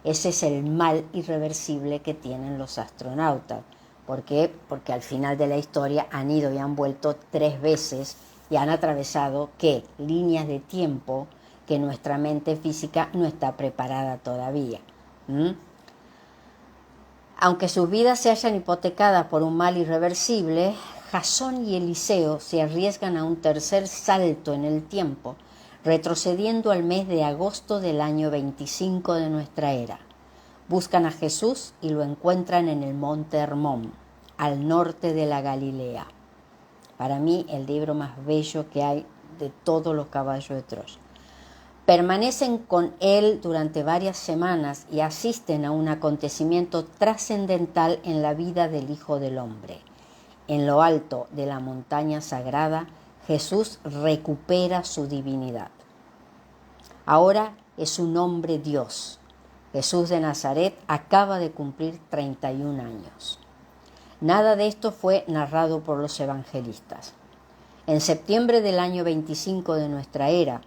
Speaker 1: Ese es el mal irreversible que tienen los astronautas. ¿Por qué? Porque al final de la historia han ido y han vuelto 3 veces y han atravesado, ¿qué? Líneas de tiempo que nuestra mente física no está preparada todavía. Aunque sus vidas se hayan hipotecadas por un mal irreversible, Jasón y Eliseo se arriesgan a un tercer salto en el tiempo, retrocediendo al mes de agosto del año 25 de nuestra era. Buscan a Jesús y lo encuentran en el monte Hermón, al norte de la Galilea. Para mí, el libro más bello que hay de todos los caballos de Troya. Permanecen con él durante varias semanas y asisten a un acontecimiento trascendental en la vida del Hijo del Hombre. En lo alto de la montaña sagrada, Jesús recupera su divinidad. Ahora es un hombre Dios. Jesús de Nazaret acaba de cumplir 31 años. Nada de esto fue narrado por los evangelistas. En septiembre del año 25 de nuestra era,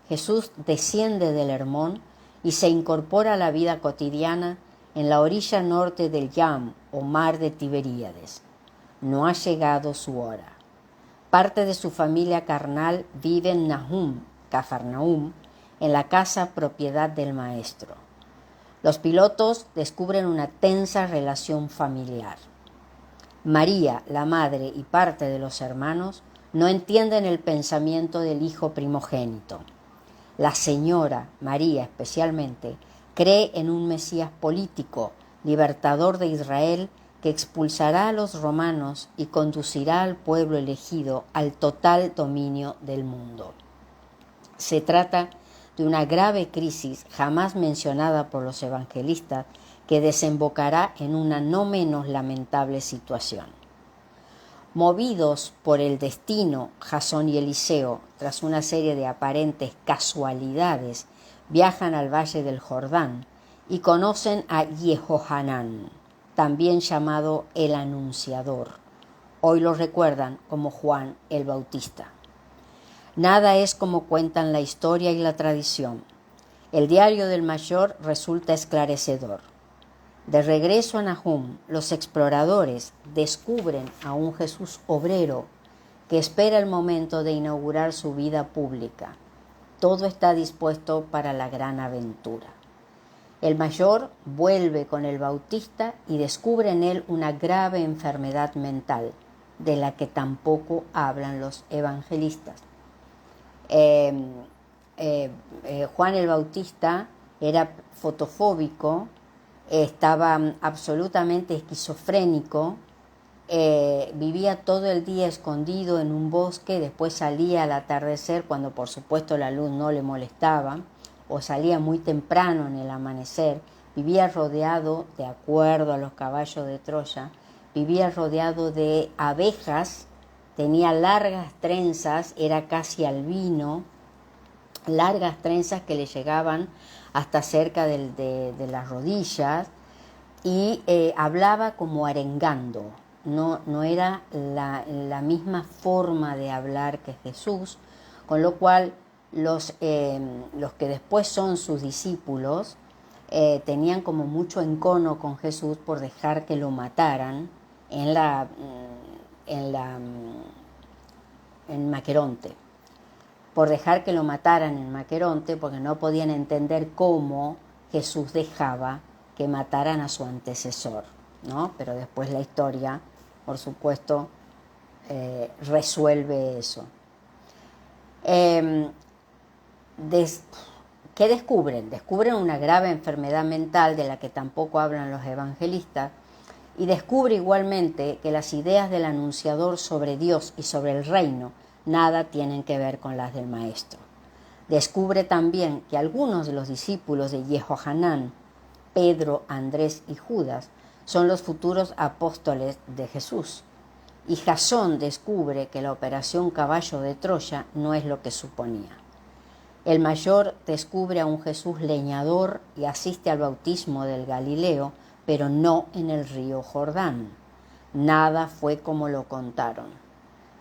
Speaker 1: Jesús desciende del Hermón y se incorpora a la vida cotidiana en la orilla norte del Yam o mar de Tiberíades. No ha llegado su hora. Parte de su familia carnal vive en Nahum, Cafarnaum, en la casa propiedad del maestro. Los pilotos descubren una tensa relación familiar. María, la madre y parte de los hermanos no entienden el pensamiento del hijo primogénito. La señora, María especialmente, cree en un Mesías político, libertador de Israel, que expulsará a los romanos y conducirá al pueblo elegido al total dominio del mundo. Se trata de una grave crisis jamás mencionada por los evangelistas que desembocará en una no menos lamentable situación. Movidos por el destino, Jasón y Eliseo, tras una serie de aparentes casualidades, viajan al valle del Jordán y conocen a Yehohanán, también llamado el Anunciador. Hoy lo recuerdan como Juan el Bautista. Nada es como cuentan la historia y la tradición. El diario del mayor resulta esclarecedor. De regreso a Nahum, los exploradores descubren a un Jesús obrero que espera el momento de inaugurar su vida pública. Todo está dispuesto para la gran aventura. El mayor vuelve con el Bautista y descubre en él una grave enfermedad mental, de la que tampoco hablan los evangelistas. Juan el Bautista era fotofóbico, estaba absolutamente esquizofrénico, vivía todo el día escondido en un bosque, después salía al atardecer cuando por supuesto la luz no le molestaba, o salía muy temprano en el amanecer, vivía rodeado, de acuerdo a los caballos de Troya, vivía rodeado de abejas, tenía largas trenzas, era casi albino, largas trenzas que le llegaban hasta cerca de las rodillas y hablaba como arengando, no era la misma forma de hablar que Jesús, con lo cual los que después son sus discípulos tenían como mucho encono con Jesús por dejar que lo mataran en Maqueronte, por dejar que lo mataran en Maqueronte, porque no podían entender cómo Jesús dejaba que mataran a su antecesor, ¿no? Pero después la historia, por supuesto, resuelve eso. ¿Qué descubren? Descubren una grave enfermedad mental de la que tampoco hablan los evangelistas y descubre igualmente que las ideas del anunciador sobre Dios y sobre el reino nada tienen que ver con las del Maestro. Descubre también que algunos de los discípulos de Yehohanán, Pedro, Andrés y Judas, son los futuros apóstoles de Jesús. Y Jasón descubre que la operación Caballo de Troya no es lo que suponía. El mayor descubre a un Jesús leñador y asiste al bautismo del Galileo, pero no en el río Jordán. Nada fue como lo contaron.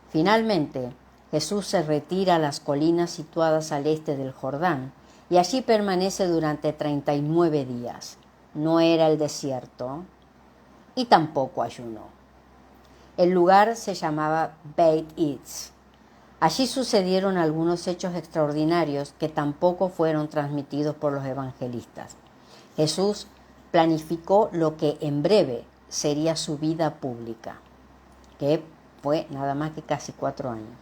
Speaker 1: Finalmente, Jesús se retira a las colinas situadas al este del Jordán y allí permanece durante 39 días. No era el desierto y tampoco ayunó. El lugar se llamaba Beit Itz. Allí sucedieron algunos hechos extraordinarios que tampoco fueron transmitidos por los evangelistas. Jesús planificó lo que en breve sería su vida pública, que fue nada más que casi 4 años,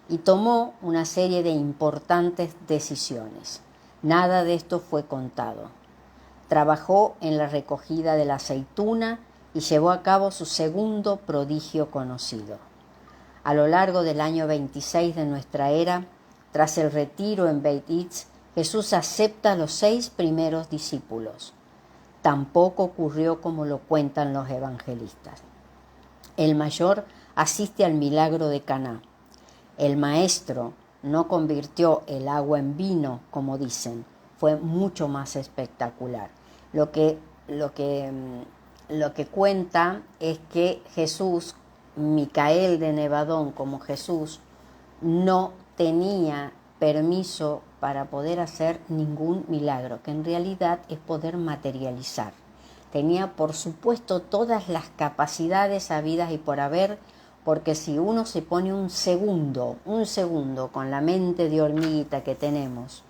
Speaker 1: y tomó una serie de importantes decisiones. Nada de esto fue contado. Trabajó en la recogida de la aceituna y llevó a cabo su segundo prodigio conocido. A lo largo del año 26 de nuestra era, tras el retiro en Beit Itz, Jesús acepta a los 6 primeros discípulos. Tampoco ocurrió como lo cuentan los evangelistas. El mayor asiste al milagro de Caná. El maestro no convirtió el agua en vino, como dicen. Fue mucho más espectacular. Lo que cuenta es que Jesús, Micael de Nevadón como Jesús, no tenía permiso para poder hacer ningún milagro, que en realidad es poder materializar. Tenía, por supuesto, todas las capacidades habidas y por haber, porque si uno se pone un segundo con la mente de hormiguita que tenemos,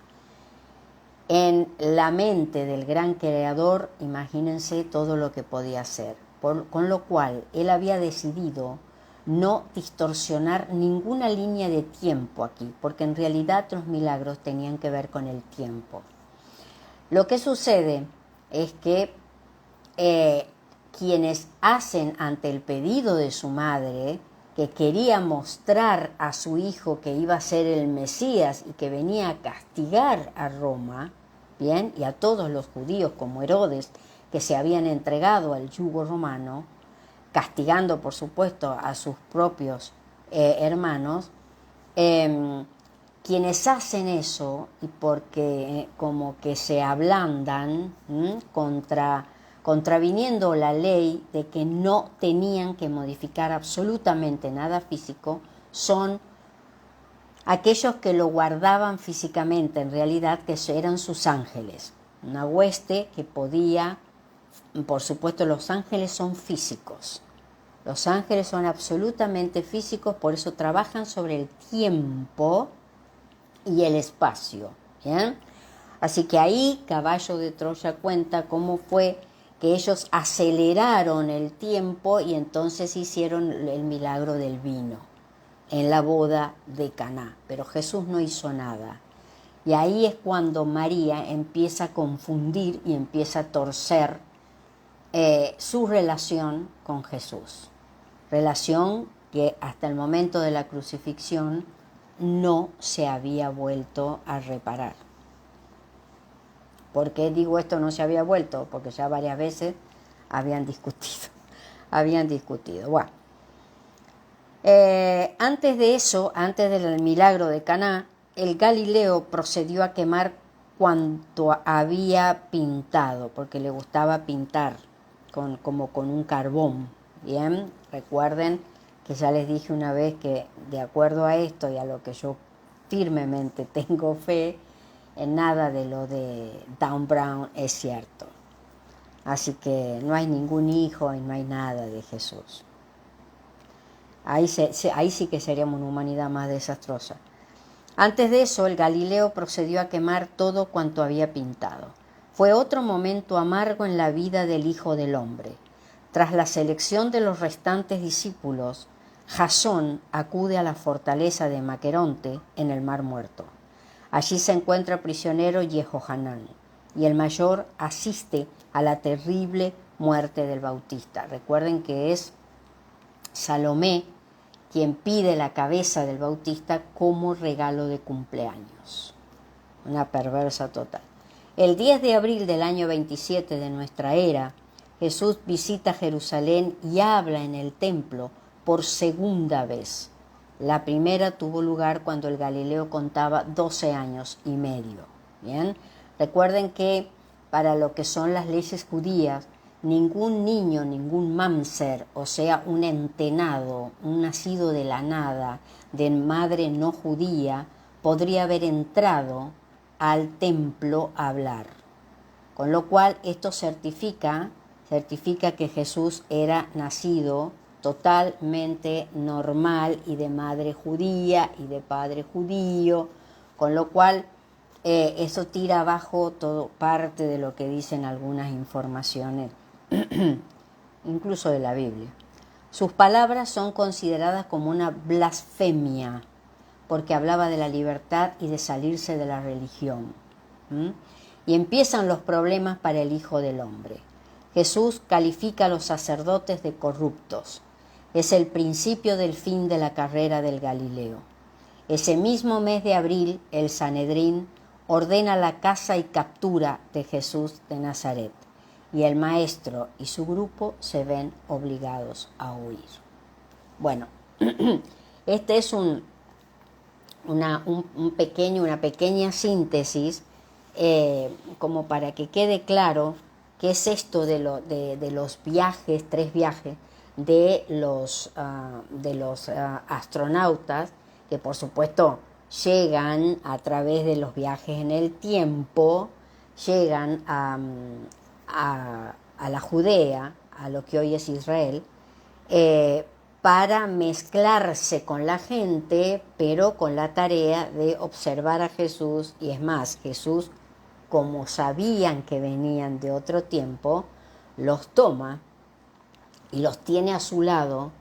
Speaker 1: en la mente del gran creador, imagínense todo lo que podía hacer. Con lo cual, él había decidido no distorsionar ninguna línea de tiempo aquí, porque en realidad los milagros tenían que ver con el tiempo. Lo que sucede es que quienes hacen ante el pedido de su madre, que quería mostrar a su hijo que iba a ser el Mesías y que venía a castigar a Roma, bien, y a todos los judíos como Herodes, que se habían entregado al yugo romano, castigando por supuesto a sus propios hermanos, quienes hacen eso y porque como que se ablandan contraviniendo la ley de que no tenían que modificar absolutamente nada físico, son aquellos que lo guardaban físicamente, en realidad que eran sus ángeles, una hueste que podía. Por supuesto, los ángeles son físicos. Los ángeles son absolutamente físicos, por eso trabajan sobre el tiempo y el espacio. ¿Bien? Así que ahí Caballo de Troya cuenta cómo fue que ellos aceleraron el tiempo y entonces hicieron el milagro del vino en la boda de Caná. Pero Jesús no hizo nada. Y ahí es cuando María empieza a confundir y empieza a torcer su relación con Jesús, relación que hasta el momento de la crucifixión no se había vuelto a reparar. ¿Por qué digo esto no se había vuelto? Porque ya varias veces habían discutido. Bueno, antes de eso, antes del milagro de Caná, el Galileo procedió a quemar cuanto había pintado, porque le gustaba pintar como con un carbón. Bien, recuerden que ya les dije una vez que de acuerdo a esto y a lo que yo firmemente tengo fe, en nada de lo de Dan Brown es cierto. Así que no hay ningún hijo y no hay nada de Jesús. Ahí sí que seríamos una humanidad más desastrosa. Antes de eso, el Galileo procedió a quemar todo cuanto había pintado. Fue otro momento amargo en la vida del Hijo del Hombre. Tras la selección de los restantes discípulos, Jasón acude a la fortaleza de Maqueronte en el Mar Muerto. Allí se encuentra prisionero Yehohanán, y el mayor asiste a la terrible muerte del Bautista. Recuerden que es Salomé quien pide la cabeza del Bautista como regalo de cumpleaños. Una perversa total. El 10 de abril del año 27 de nuestra era, Jesús visita Jerusalén y habla en el templo por segunda vez. La primera tuvo lugar cuando el Galileo contaba 12 años y medio. ¿Bien? Recuerden que para lo que son las leyes judías, ningún niño, ningún mamzer, o sea, un entenado, un nacido de la nada, de madre no judía, podría haber entrado al templo a hablar. Con lo cual, esto certifica que Jesús era nacido totalmente normal y de madre judía y de padre judío, con lo cual eso tira abajo todo parte de lo que dicen algunas informaciones, incluso de la Biblia. Sus palabras son consideradas como una blasfemia, porque hablaba de la libertad y de salirse de la religión. Y empiezan los problemas para el Hijo del Hombre. Jesús califica a los sacerdotes de corruptos. Es el principio del fin de la carrera del Galileo. Ese mismo mes de abril, el Sanedrín ordena la caza y captura de Jesús de Nazaret, y el maestro y su grupo se ven obligados a huir. Bueno, este es una pequeña síntesis como para que quede claro qué es esto de los viajes, 3 viajes de los astronautas, que por supuesto llegan a través de los viajes en el tiempo, llegan a la Judea, a lo que hoy es Israel, para mezclarse con la gente, pero con la tarea de observar a Jesús. Y es más, Jesús, como sabían que venían de otro tiempo, los toma y los tiene a su lado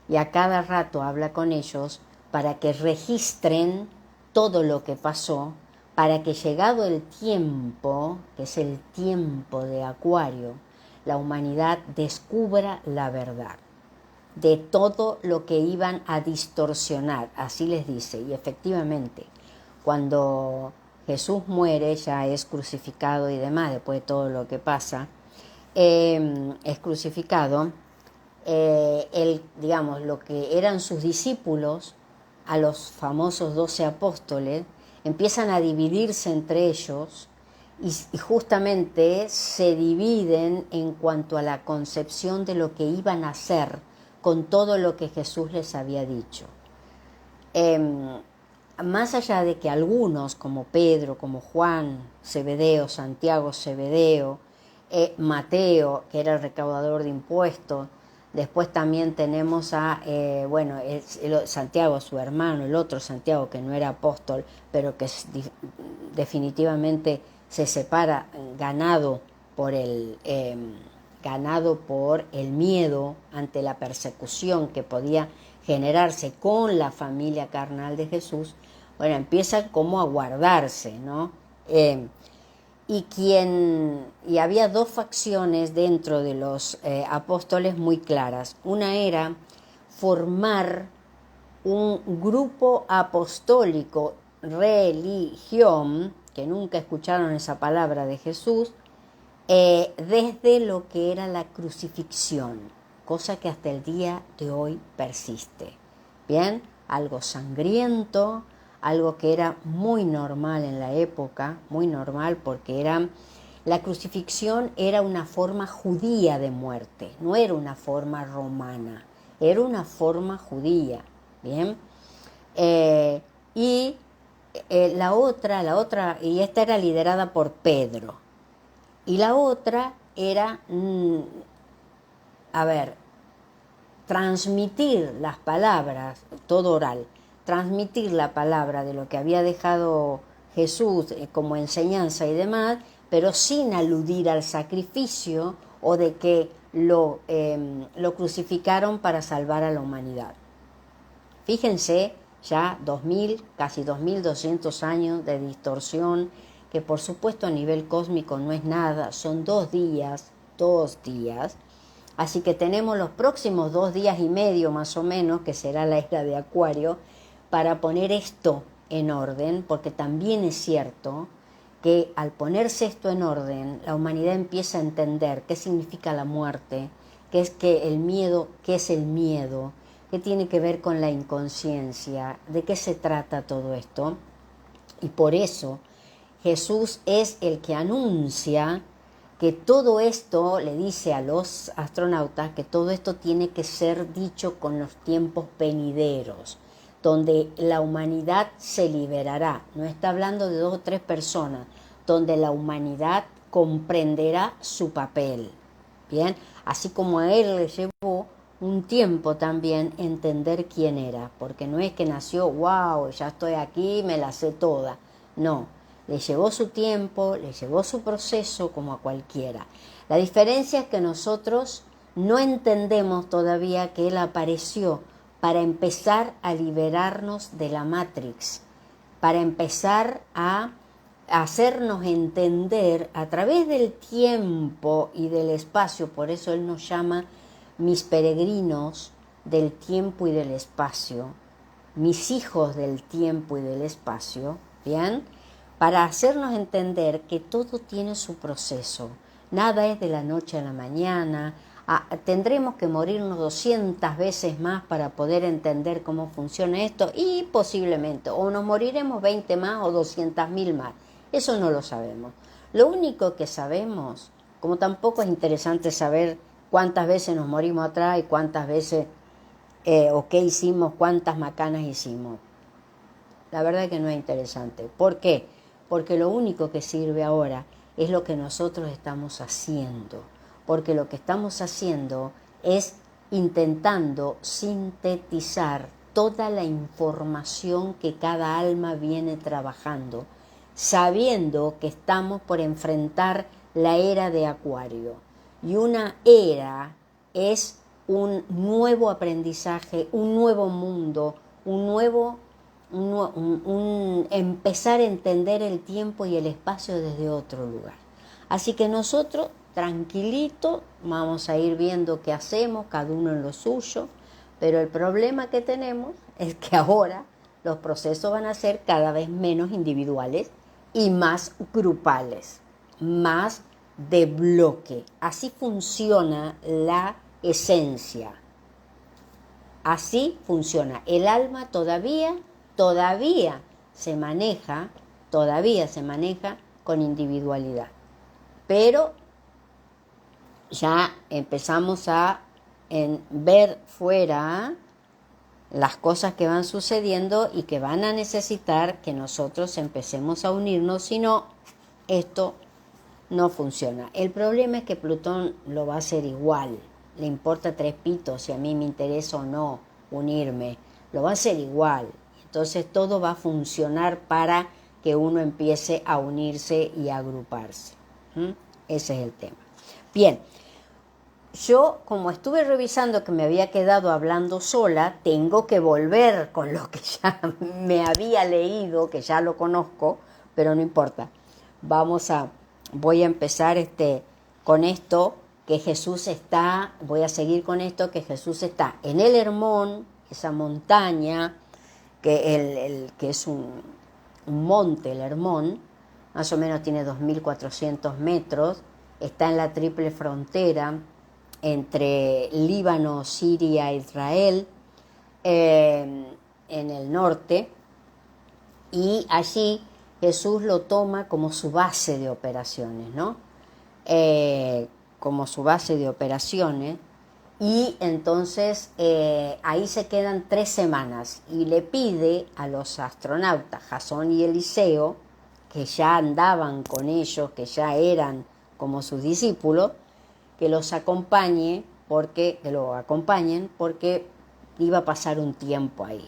Speaker 1: y a cada rato habla con ellos para que registren todo lo que pasó, para que llegado el tiempo, que es el tiempo de Acuario, la humanidad descubra la verdad de todo lo que iban a distorsionar, así les dice. Y efectivamente, cuando Jesús muere, ya es crucificado y demás, después de todo lo que pasa, es crucificado, digamos, lo que eran sus discípulos, a los famosos 12 apóstoles, empiezan a dividirse entre ellos y justamente se dividen en cuanto a la concepción de lo que iban a hacer con todo lo que Jesús les había dicho. Más allá de que algunos, como Pedro, como Juan, Zebedeo, Santiago, Zebedeo, Mateo, que era el recaudador de impuestos, después también tenemos a, Santiago, su hermano, el otro Santiago, que no era apóstol, pero que definitivamente se separa ganado por el miedo ante la persecución que podía generarse con la familia carnal de Jesús. Bueno, empieza como a guardarse, ¿no? Y había 2 facciones dentro de los apóstoles muy claras. Una era formar un grupo apostólico, religión, que nunca escucharon esa palabra de Jesús, desde lo que era la crucifixión, cosa que hasta el día de hoy persiste. Bien, algo sangriento, algo que era muy normal en la época, muy normal porque la crucifixión era una forma judía de muerte, no era una forma romana, era una forma judía. Bien, la otra, y esta era liderada por Pedro, y la otra era, transmitir las palabras, todo oral, transmitir la palabra de lo que había dejado Jesús como enseñanza y demás, pero sin aludir al sacrificio o de que lo crucificaron para salvar a la humanidad. Fíjense, ya 2000, casi 2200 años de distorsión, que por supuesto a nivel cósmico no es nada, son 2 días, 2 días. Así que tenemos los próximos 2 días y medio más o menos, que será la era de Acuario, para poner esto en orden, porque también es cierto que al ponerse esto en orden, la humanidad empieza a entender qué significa la muerte, qué es que el miedo, qué es el miedo, qué tiene que ver con la inconsciencia, de qué se trata todo esto. Y por eso Jesús es el que anuncia que todo esto, le dice a los astronautas, que todo esto tiene que ser dicho con los tiempos venideros, donde la humanidad se liberará. No está hablando de 2 o 3 personas, donde la humanidad comprenderá su papel. Bien, así como a él le llevó un tiempo también entender quién era, porque no es que nació, wow, ya estoy aquí, me la sé toda. No, le llevó su tiempo, le llevó su proceso como a cualquiera. La diferencia es que nosotros no entendemos todavía que él apareció para empezar a liberarnos de la Matrix, para empezar a hacernos entender a través del tiempo y del espacio. Por eso él nos llama mis peregrinos del tiempo y del espacio, mis hijos del tiempo y del espacio, ¿bien? Para hacernos entender que todo tiene su proceso, nada es de la noche a la mañana. Tendremos que morirnos 200 veces más para poder entender cómo funciona esto, y posiblemente, o nos moriremos 20 más o 200.000 más, eso no lo sabemos. Lo único que sabemos, como tampoco es interesante saber cuántas veces nos morimos atrás y cuántas veces, o qué hicimos, cuántas macanas hicimos. La verdad es que no es interesante. ¿Por qué? Porque lo único que sirve ahora es lo que nosotros estamos haciendo. Porque lo que estamos haciendo es intentando sintetizar toda la información que cada alma viene trabajando, sabiendo que estamos por enfrentar la era de Acuario. Y una era es un nuevo aprendizaje, un nuevo mundo, un empezar a entender el tiempo y el espacio desde otro lugar. Así que nosotros, tranquilito, vamos a ir viendo qué hacemos, cada uno en lo suyo, pero el problema que tenemos es que ahora los procesos van a ser cada vez menos individuales y más grupales, más de bloque. Así funciona la esencia. Así funciona. El alma todavía se maneja con individualidad. Pero ya empezamos a ver fuera las cosas que van sucediendo y que van a necesitar que nosotros empecemos a unirnos, si no, esto no funciona. El problema es que Plutón lo va a hacer igual, le importa 3 pitos si a mí me interesa o no unirme, lo va a hacer igual. Entonces todo va a funcionar para que uno empiece a unirse y a agruparse. Ese es el tema. Bien, yo como estuve revisando que me había quedado hablando sola, tengo que volver con lo que ya me había leído, que ya lo conozco, pero no importa. Voy a empezar con esto, que Jesús está, voy a seguir con esto, que Jesús está en el Hermón, esa montaña, que es un monte, el Hermón, más o menos tiene 2.400 metros, está en la triple frontera entre Líbano, Siria e Israel, en el norte, y allí Jesús lo toma como su base de operaciones, ¿no? Como su base de operaciones, y entonces ahí se quedan 3 semanas y le pide a los astronautas Jasón y Eliseo, que ya andaban con ellos, que ya eran como sus discípulos, que lo acompañen porque iba a pasar un tiempo ahí.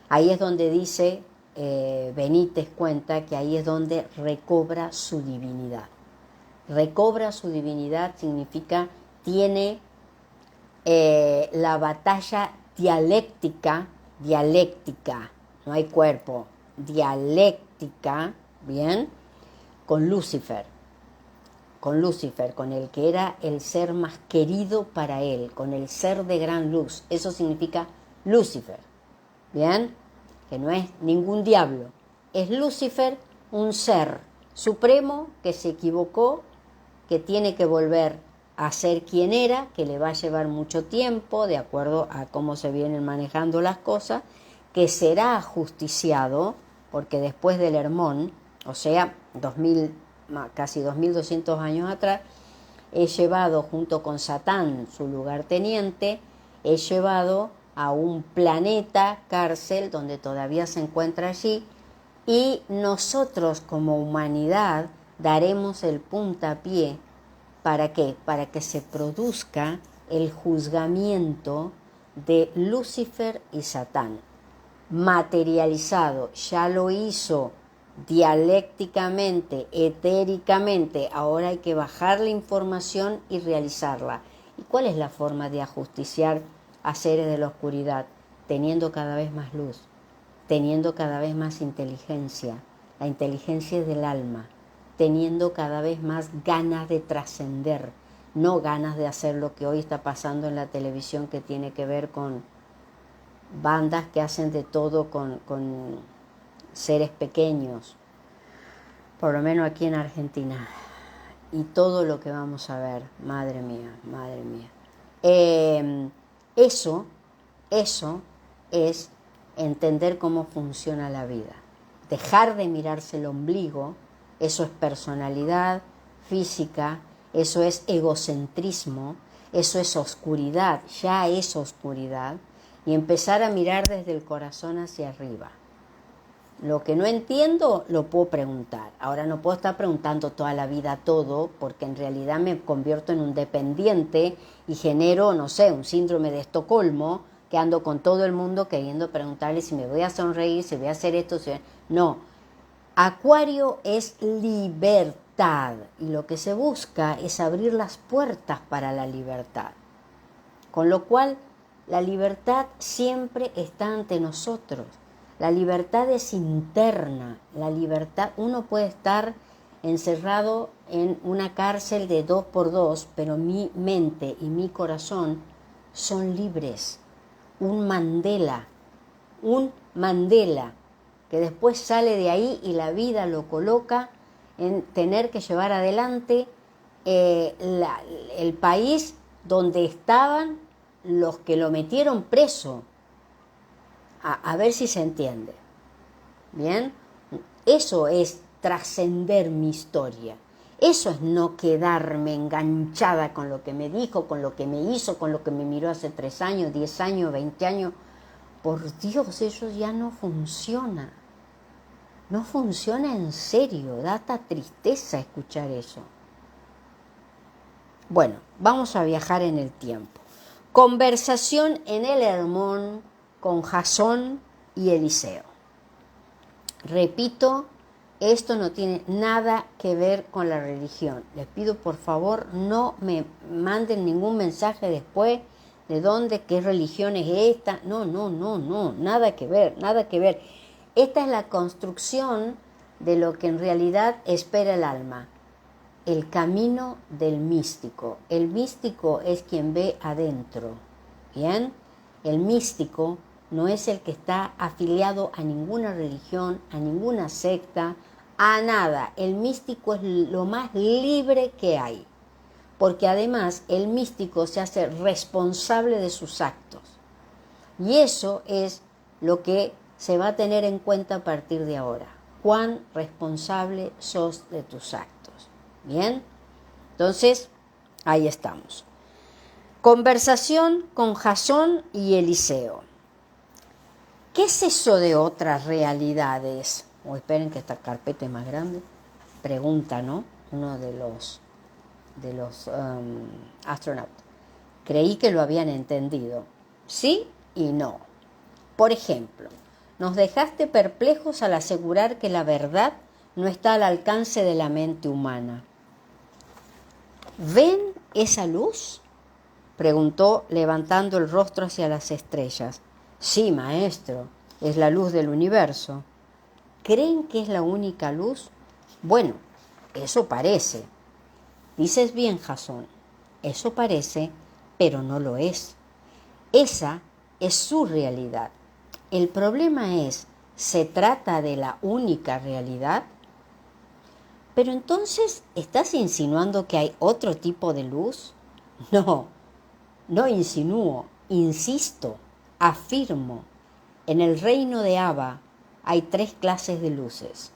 Speaker 1: Ahí es donde dice Benítez, cuenta que ahí es donde recobra su divinidad. Recobra su divinidad significa tiene la batalla dialéctica, no hay cuerpo, dialéctica, bien, con Lucifer, con Lucifer, con el que era el ser más querido para él, con el ser de gran luz. Eso significa Lucifer, ¿bien? Que no es ningún diablo. Es Lucifer, un ser supremo que se equivocó, que tiene que volver a ser quien era, que le va a llevar mucho tiempo, de acuerdo a cómo se vienen manejando las cosas, que será ajusticiado, porque después del Hermón, o sea, casi 2200 años atrás, es llevado junto con Satán, su lugarteniente, es llevado a un planeta cárcel donde todavía se encuentra allí, y nosotros como humanidad daremos el puntapié. ¿Para qué? Para que se produzca el juzgamiento de Lucifer y Satán. Materializado, ya lo hizo dialécticamente, etéricamente, ahora hay que bajar la información y realizarla. ¿Y cuál es la forma de ajusticiar a seres de la oscuridad? Teniendo cada vez más luz, teniendo cada vez más inteligencia. La inteligencia es del alma, teniendo cada vez más ganas de trascender, no ganas de hacer lo que hoy está pasando en la televisión, que tiene que ver con bandas que hacen de todo con seres pequeños, por lo menos aquí en Argentina. Y todo lo que vamos a ver, madre mía, madre mía. Eso es entender cómo funciona la vida. Dejar de mirarse el ombligo, eso es personalidad física, eso es egocentrismo, eso es oscuridad, ya es oscuridad, y empezar a mirar desde el corazón hacia arriba. Lo que no entiendo lo puedo preguntar. Ahora no puedo estar preguntando toda la vida todo, porque en realidad me convierto en un dependiente y genero, no sé, un síndrome de Estocolmo, que ando con todo el mundo queriendo preguntarle si me voy a sonreír, si voy a hacer esto, si... No. Acuario es libertad, y lo que se busca es abrir las puertas para la libertad. Con lo cual, la libertad siempre está ante nosotros. La libertad es interna. La libertad, uno puede estar encerrado en una cárcel de 2x2, pero mi mente y mi corazón son libres. Un Mandela, que después sale de ahí y la vida lo coloca en tener que llevar adelante el país donde estaban los que lo metieron preso. A ver si se entiende. ¿Bien? Eso es trascender mi historia. Eso es no quedarme enganchada con lo que me dijo, con lo que me hizo, con lo que me miró hace 3 años, 10 años, 20 años. Por Dios, eso ya no funciona. No funciona en serio. Da hasta tristeza escuchar eso. Bueno, vamos a viajar en el tiempo. Conversación en el Hermón con Jasón y Eliseo. Repito, esto no tiene nada que ver con la religión. Les pido por favor no me manden ningún mensaje después de dónde, qué religión es esta. No, nada que ver, nada que ver. Esta es la construcción de lo que en realidad espera el alma. El camino del místico. El místico es quien ve adentro. ¿Bien? El místico no es el que está afiliado a ninguna religión, a ninguna secta, a nada. El místico es lo más libre que hay, porque además el místico se hace responsable de sus actos. Y eso es lo que se va a tener en cuenta a partir de ahora. Cuán responsable sos de tus actos. ¿Bien? Entonces, ahí estamos. Conversación con Jasón y Eliseo. ¿Qué es eso de otras realidades? Esperen que esta carpeta es más grande. Pregunta, ¿no? Uno de los astronautas. Creí que lo habían entendido. Sí y no. Por ejemplo, nos dejaste perplejos al asegurar que la verdad no está al alcance de la mente humana. ¿Ven esa luz?, preguntó levantando el rostro hacia las estrellas. Sí, maestro, es la luz del universo. ¿Creen que es la única luz? Bueno, eso parece. Dices bien, Jasón, eso parece, pero no lo es. Esa es su realidad. El problema es, ¿se trata de la única realidad? Pero entonces, ¿estás insinuando que hay otro tipo de luz? No, no insinúo, insisto, afirmo. En el reino de Abba hay 3 clases de luces.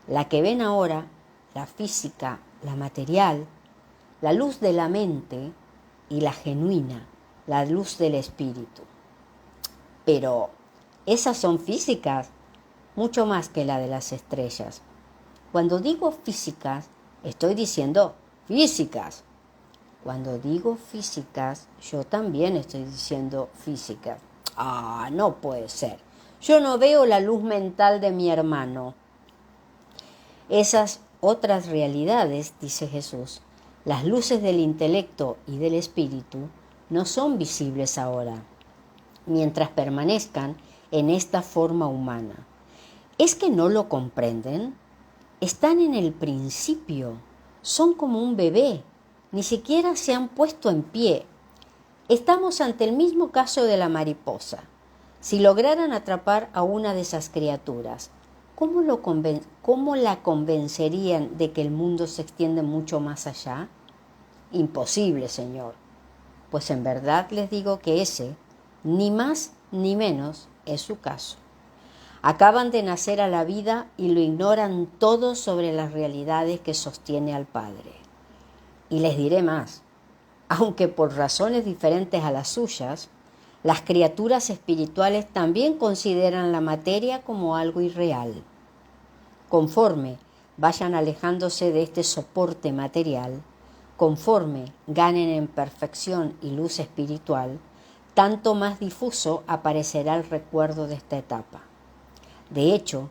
Speaker 1: La que ven ahora, la física, la material, la luz de la mente y la genuina, la luz del espíritu. Pero esas son físicas, mucho más que la de las estrellas. Cuando digo físicas, estoy diciendo físicas. Cuando digo físicas, yo también estoy diciendo físicas. Ah, no puede ser. Yo no veo la luz mental de mi hermano. Esas otras realidades, dice Jesús, las luces del intelecto y del espíritu, no son visibles ahora, mientras permanezcan en esta forma humana. ¿Es que no lo comprenden? Están en el principio, son como un bebé, ni siquiera se han puesto en pie. Estamos ante el mismo caso de la mariposa. Si lograran atrapar a una de esas criaturas, ¿cómo la convencerían de que el mundo se extiende mucho más allá? Imposible, Señor. Pues en verdad les digo que ese, ni más ni menos, es su caso. Acaban de nacer a la vida y lo ignoran todo sobre las realidades que sostiene al Padre. Y les diré más, aunque por razones diferentes a las suyas, las criaturas espirituales también consideran la materia como algo irreal. Conforme vayan alejándose de este soporte material, conforme ganen en perfección y luz espiritual, tanto más difuso aparecerá el recuerdo de esta etapa. De hecho,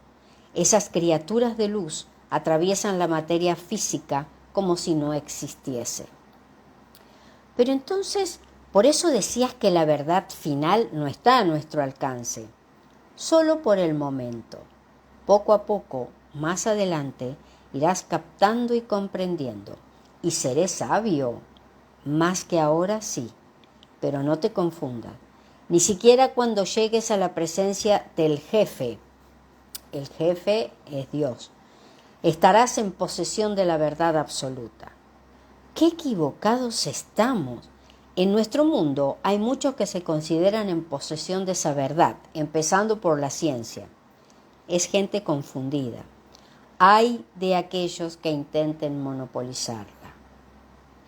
Speaker 1: esas criaturas de luz atraviesan la materia física como si no existiese. Pero entonces, por eso decías que la verdad final no está a nuestro alcance. Solo por el momento. Poco a poco, más adelante, irás captando y comprendiendo. Y seré sabio. Más que ahora, sí. Pero no te confundas. Ni siquiera cuando llegues a la presencia del jefe. El jefe es Dios. Estarás en posesión de la verdad absoluta. ¡Qué equivocados estamos! En nuestro mundo hay muchos que se consideran en posesión de esa verdad, empezando por la ciencia. Es gente confundida. Hay de aquellos que intenten monopolizarla.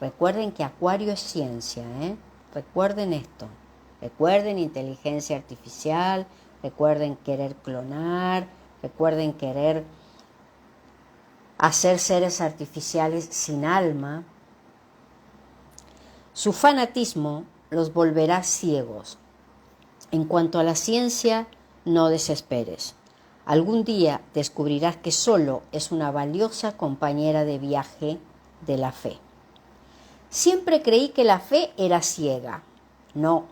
Speaker 1: Recuerden que Acuario es ciencia, ¿eh? Recuerden esto. Recuerden inteligencia artificial, recuerden querer clonar, recuerden querer hacer seres artificiales sin alma. Su fanatismo los volverá ciegos. En cuanto a la ciencia, no desesperes. Algún día descubrirás que solo es una valiosa compañera de viaje de la fe. Siempre creí que la fe era ciega. No,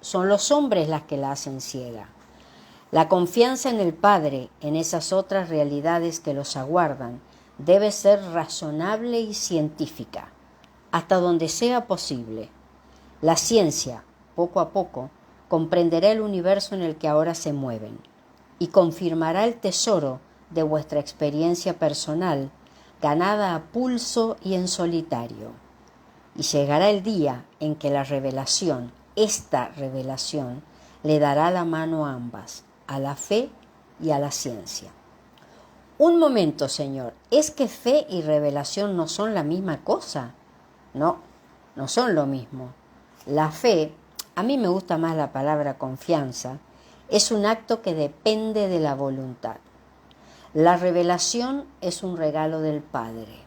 Speaker 1: son los hombres las que la hacen ciega. La confianza en el Padre, en esas otras realidades que los aguardan, debe ser razonable y científica, hasta donde sea posible. La ciencia, poco a poco, comprenderá el universo en el que ahora se mueven y confirmará el tesoro de vuestra experiencia personal, ganada a pulso y en solitario. Y llegará el día en que la revelación, esta revelación, le dará la mano a ambas, a la fe y a la ciencia. Un momento, Señor, ¿es que fe y revelación no son la misma cosa? No, no son lo mismo. La fe, a mí me gusta más la palabra confianza, es un acto que depende de la voluntad. La revelación es un regalo del Padre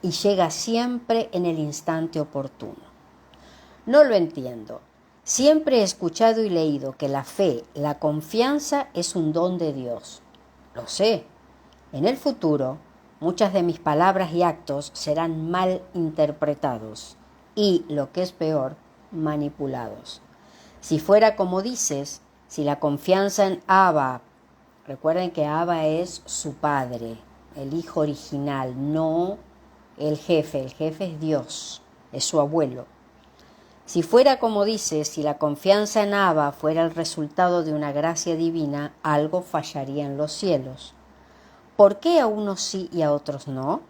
Speaker 1: y llega siempre en el instante oportuno. No lo entiendo. Siempre he escuchado y leído que la fe, la confianza es un don de Dios. Lo sé. En el futuro, muchas de mis palabras y actos serán mal interpretados y, lo que es peor, manipulados. Si fuera como dices, si la confianza en Abba, recuerden que Abba es su padre, el hijo original, no el jefe es Dios, es su abuelo. Si fuera como dice, si la confianza en Abba fuera el resultado de una gracia divina, algo fallaría en los cielos. ¿Por qué a unos sí y a otros no?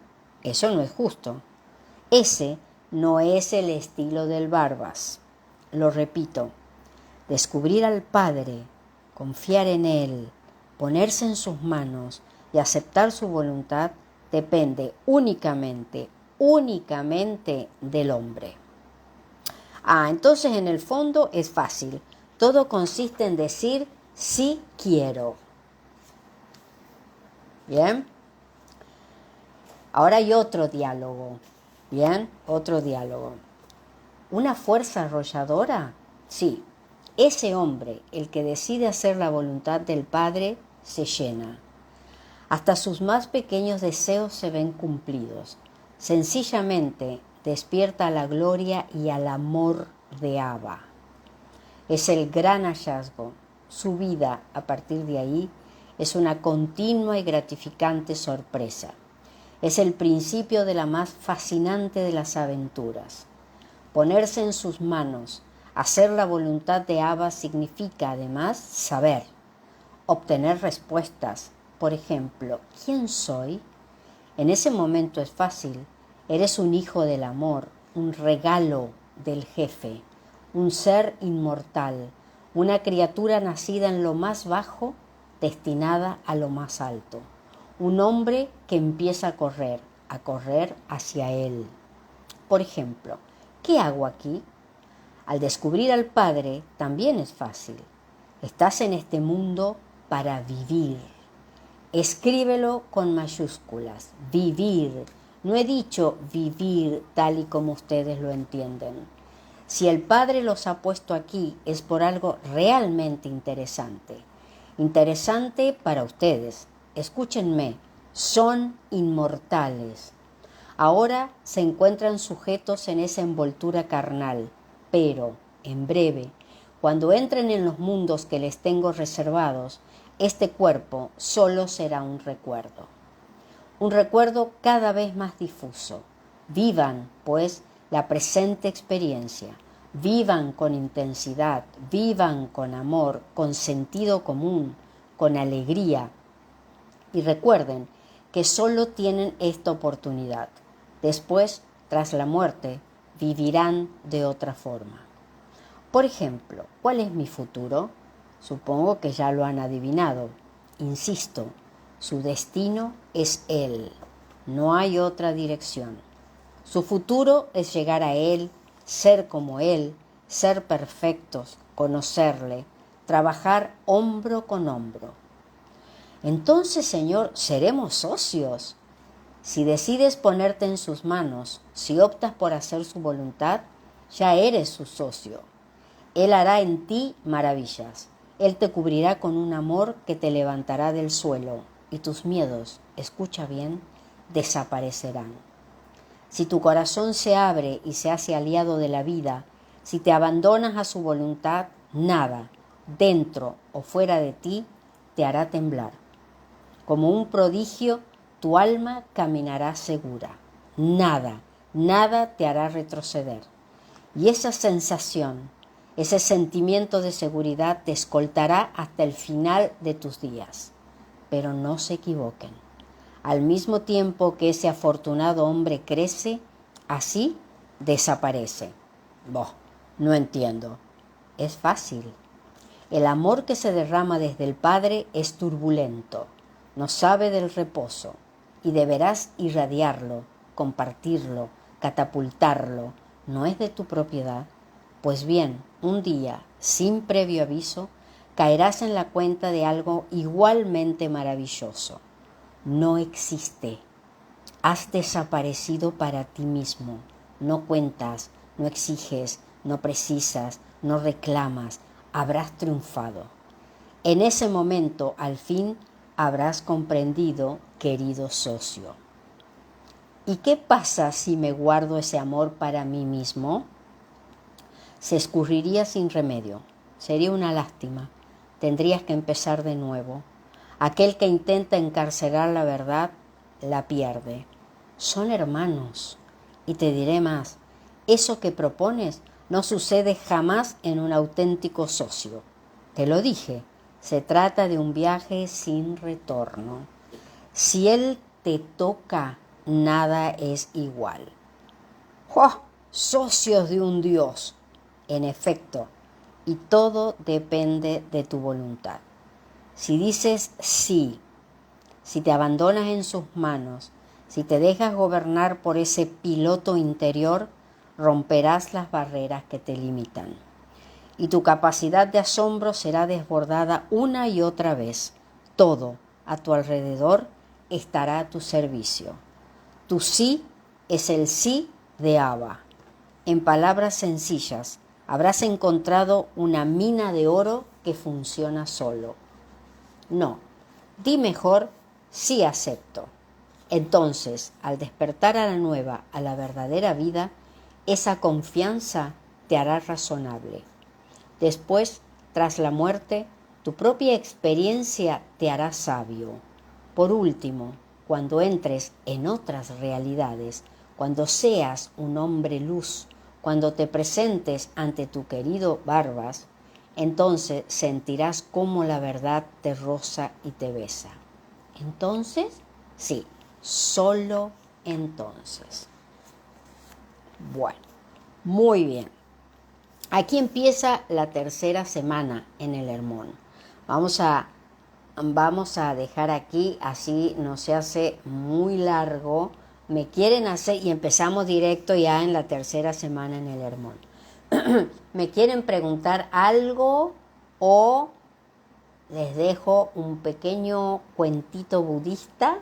Speaker 1: Eso no es justo. Ese no es el estilo del Barbas. Lo repito, descubrir al Padre, confiar en Él, ponerse en sus manos y aceptar su voluntad depende únicamente del hombre. Entonces en el fondo es fácil. Todo consiste en decir sí quiero. ¿Bien? Ahora hay otro diálogo. ¿Bien? Otro diálogo. ¿Una fuerza arrolladora? Sí. Ese hombre, el que decide hacer la voluntad del Padre, se llena. Hasta sus más pequeños deseos se ven cumplidos. Sencillamente despierta a la gloria y al amor de Abba. Es el gran hallazgo. Su vida, a partir de ahí, es una continua y gratificante sorpresa. Es el principio de la más fascinante de las aventuras. Ponerse en sus manos, hacer la voluntad de Abba significa, además, saber, obtener respuestas. Por ejemplo, ¿quién soy? En ese momento es fácil. Eres un hijo del amor, un regalo del jefe, un ser inmortal, una criatura nacida en lo más bajo, destinada a lo más alto. Un hombre que empieza a correr hacia él. Por ejemplo, ¿qué hago aquí? Al descubrir al Padre también es fácil. Estás en este mundo para vivir. Escríbelo con mayúsculas, vivir. No he dicho vivir tal y como ustedes lo entienden. Si el Padre los ha puesto aquí es por algo realmente interesante. Interesante para ustedes. Escúchenme, son inmortales. Ahora se encuentran sujetos en esa envoltura carnal, pero, en breve, cuando entren en los mundos que les tengo reservados, este cuerpo solo será un recuerdo cada vez más difuso. Vivan, pues, la presente experiencia, vivan con intensidad, vivan con amor, con sentido común, con alegría, y recuerden que solo tienen esta oportunidad. Después, tras la muerte, vivirán de otra forma. Por ejemplo, ¿cuál es mi futuro? Supongo que ya lo han adivinado. Insisto, su destino es Él. No hay otra dirección. Su futuro es llegar a Él, ser como Él, ser perfectos, conocerle, trabajar hombro con hombro. Entonces, Señor, seremos socios. Si decides ponerte en sus manos, si optas por hacer su voluntad, ya eres su socio. Él hará en ti maravillas. Él te cubrirá con un amor que te levantará del suelo y tus miedos, escucha bien, desaparecerán. Si tu corazón se abre y se hace aliado de la vida, si te abandonas a su voluntad, nada, dentro o fuera de ti, te hará temblar. Como un prodigio, tu alma caminará segura. Nada te hará retroceder. Y esa sensación, ese sentimiento de seguridad te escoltará hasta el final de tus días. Pero no se equivoquen. Al mismo tiempo que ese afortunado hombre crece, así desaparece. No entiendo. Es fácil. El amor que se derrama desde el Padre es turbulento, no sabe del reposo, y deberás irradiarlo, compartirlo, catapultarlo. ¿No es de tu propiedad? Pues bien, un día, sin previo aviso, caerás en la cuenta de algo igualmente maravilloso. No existe. Has desaparecido para ti mismo. No cuentas, no exiges, no precisas, no reclamas. Habrás triunfado. En ese momento, al fin, habrás comprendido, querido socio. ¿Y qué pasa si me guardo ese amor para mí mismo? Se escurriría sin remedio. Sería una lástima. Tendrías que empezar de nuevo. Aquel que intenta encarcelar la verdad, la pierde. son hermanos. Y te diré más, eso que propones no sucede jamás en un auténtico socio. Te lo dije, se trata de un viaje sin retorno. Si él te toca, nada es igual. ¡Oh! Socios de un Dios. En efecto, y todo depende de tu voluntad. Si dices sí, si te abandonas en sus manos, si te dejas gobernar por ese piloto interior, romperás las barreras que te limitan. Y tu capacidad de asombro será desbordada una y otra vez. Todo a tu alrededor estará a tu servicio. Tu sí es el sí de Abba. En palabras sencillas, habrás encontrado una mina de oro que funciona solo. No, di mejor sí acepto. Entonces, al despertar a la nueva, a la verdadera vida, esa confianza te hará razonable. Después, tras la muerte, tu propia experiencia te hará sabio. Por último, cuando entres en otras realidades, cuando seas un hombre luz, cuando te presentes ante tu querido Barbas, entonces sentirás cómo la verdad te roza y te besa. Entonces, sí, solo entonces. Bueno, muy bien. Aquí empieza la tercera semana en el Hermón. Vamos a dejar aquí, así no se hace muy largo. Me quieren hacer, y empezamos directo ya en la tercera semana en el Hermón. ¿Me quieren preguntar algo o les dejo un pequeño cuentito budista?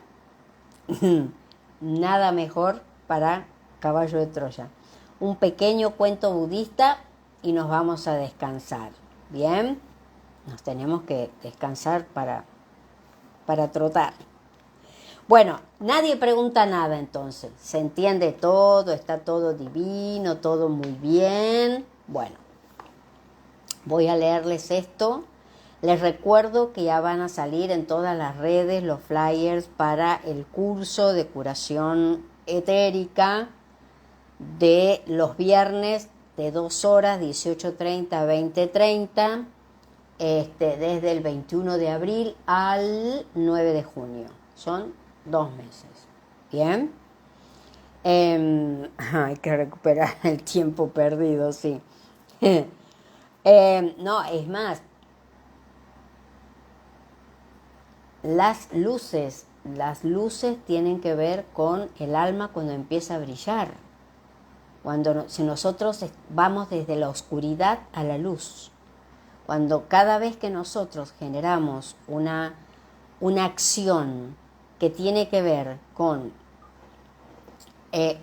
Speaker 1: Nada mejor para Caballo de Troya. Un pequeño cuento budista y nos vamos a descansar. ¿Bien? Nos tenemos que descansar para trotar. Bueno, nadie pregunta nada entonces. Se entiende todo, está todo divino, todo muy bien. Bueno, voy a leerles esto. Les recuerdo que ya van a salir en todas las redes los flyers para el curso de curación etérica de los viernes de 2 horas, 18:30 a 20:30, desde el 21 de abril al 9 de junio. Son 2 meses. ¿Bien? Hay que recuperar el tiempo perdido, sí. No, es más, las luces tienen que ver con el alma cuando empieza a brillar. Si nosotros vamos desde la oscuridad a la luz, cuando cada vez que nosotros generamos una acción que tiene que ver con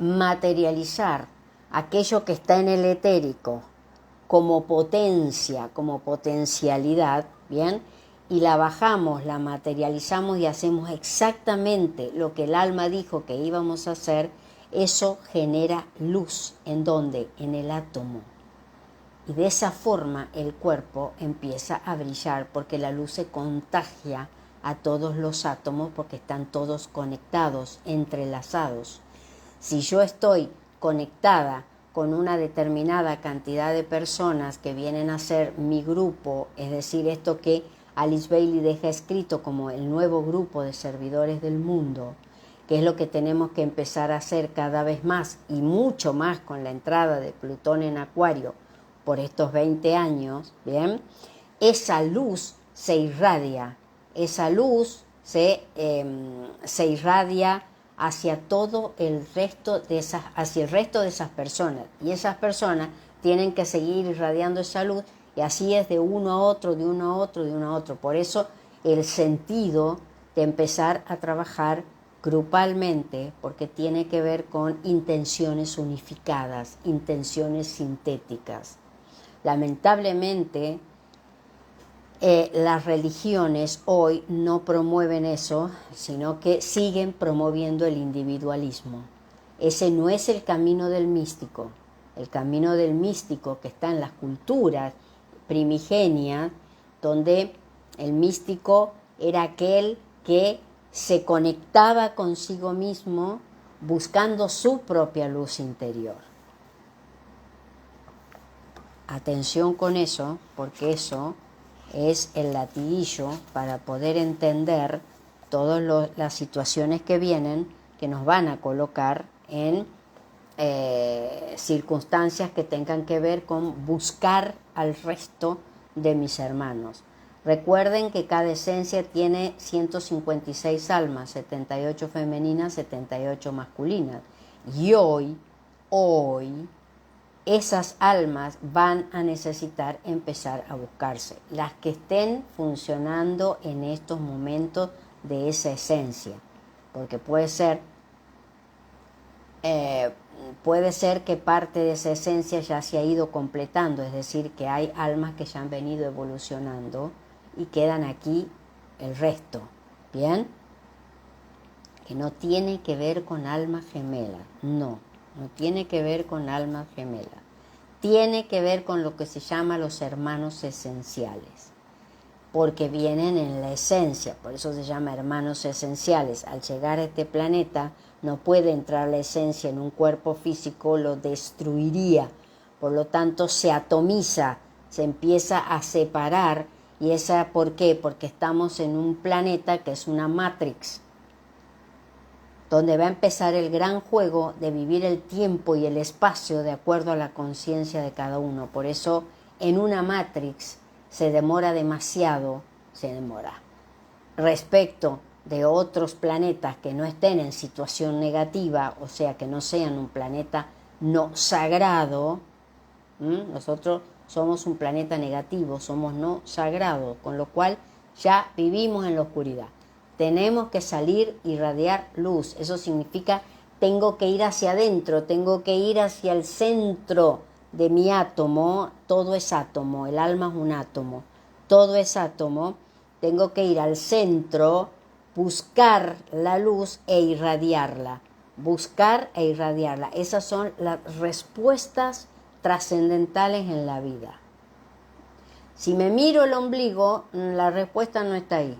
Speaker 1: materializar aquello que está en el etérico como potencia, como potencialidad, ¿bien? Y la bajamos, la materializamos y hacemos exactamente lo que el alma dijo que íbamos a hacer, eso genera luz. ¿En dónde? En el átomo. Y de esa forma el cuerpo empieza a brillar porque la luz se contagia a todos los átomos porque están todos conectados, entrelazados. Si yo estoy conectada con una determinada cantidad de personas que vienen a ser mi grupo, es decir, esto que Alice Bailey deja escrito como el nuevo grupo de servidores del mundo, que es lo que tenemos que empezar a hacer cada vez más y mucho más con la entrada de Plutón en Acuario por estos 20 años, ¿bien? Esa luz se irradia, esa luz se irradia hacia todo el resto de esas personas, y esas personas tienen que seguir irradiando esa luz, y así es de uno a otro, de uno a otro, de uno a otro. Por eso el sentido de empezar a trabajar grupalmente, porque tiene que ver con intenciones unificadas, intenciones sintéticas. Lamentablemente, las religiones hoy no promueven eso, sino que siguen promoviendo el individualismo. Ese no es el camino del místico. El camino del místico que está en las culturas primigenias, donde el místico era aquel que se conectaba consigo mismo buscando su propia luz interior. Atención con eso, porque eso es el latiguillo para poder entender todas las situaciones que vienen, que nos van a colocar en circunstancias que tengan que ver con buscar al resto de mis hermanos. Recuerden que cada esencia tiene 156 almas, 78 femeninas, 78 masculinas. Y hoy, esas almas van a necesitar empezar a buscarse. Las que estén funcionando en estos momentos de esa esencia. Porque puede ser que parte de esa esencia ya se ha ido completando, es decir, que hay almas que ya han venido evolucionando y quedan aquí el resto, ¿bien? Que no tiene que ver con alma gemela, no tiene que ver con alma gemela, tiene que ver con lo que se llama los hermanos esenciales, porque vienen en la esencia, por eso se llama hermanos esenciales. Al llegar a este planeta no puede entrar la esencia en un cuerpo físico, lo destruiría, por lo tanto se atomiza, se empieza a separar. ¿Y esa por qué? Porque estamos en un planeta que es una Matrix, donde va a empezar el gran juego de vivir el tiempo y el espacio de acuerdo a la conciencia de cada uno. Por eso en una Matrix se demora demasiado, respecto de otros planetas que no estén en situación negativa, o sea, que no sean un planeta no sagrado. Nosotros somos un planeta negativo, somos no sagrado, con lo cual ya vivimos en la oscuridad. Tenemos que salir y irradiar luz. Eso significa tengo que ir hacia adentro, tengo que ir hacia el centro de mi átomo. Todo es átomo, el alma es un átomo, todo es átomo. Tengo que ir al centro, buscar la luz e irradiarla. Buscar e irradiarla. Esas son las respuestas trascendentales en la vida. Si me miro el ombligo, la respuesta no está ahí,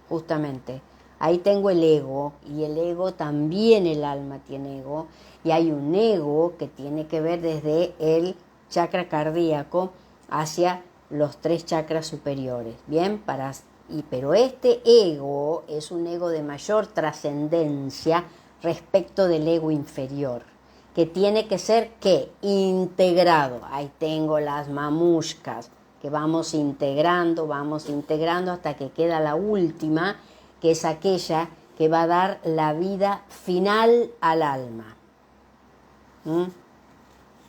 Speaker 1: justamente. Ahí tengo el ego, y el ego también, el alma tiene ego, y hay un ego que tiene que ver desde el chakra cardíaco hacia los 3 chakras superiores. Bien, pero este ego es un ego de mayor trascendencia respecto del ego inferior, que tiene que ser, ¿qué? Integrado. Ahí tengo las mamushkas, que vamos integrando hasta que queda la última, que es aquella que va a dar la vida final al alma.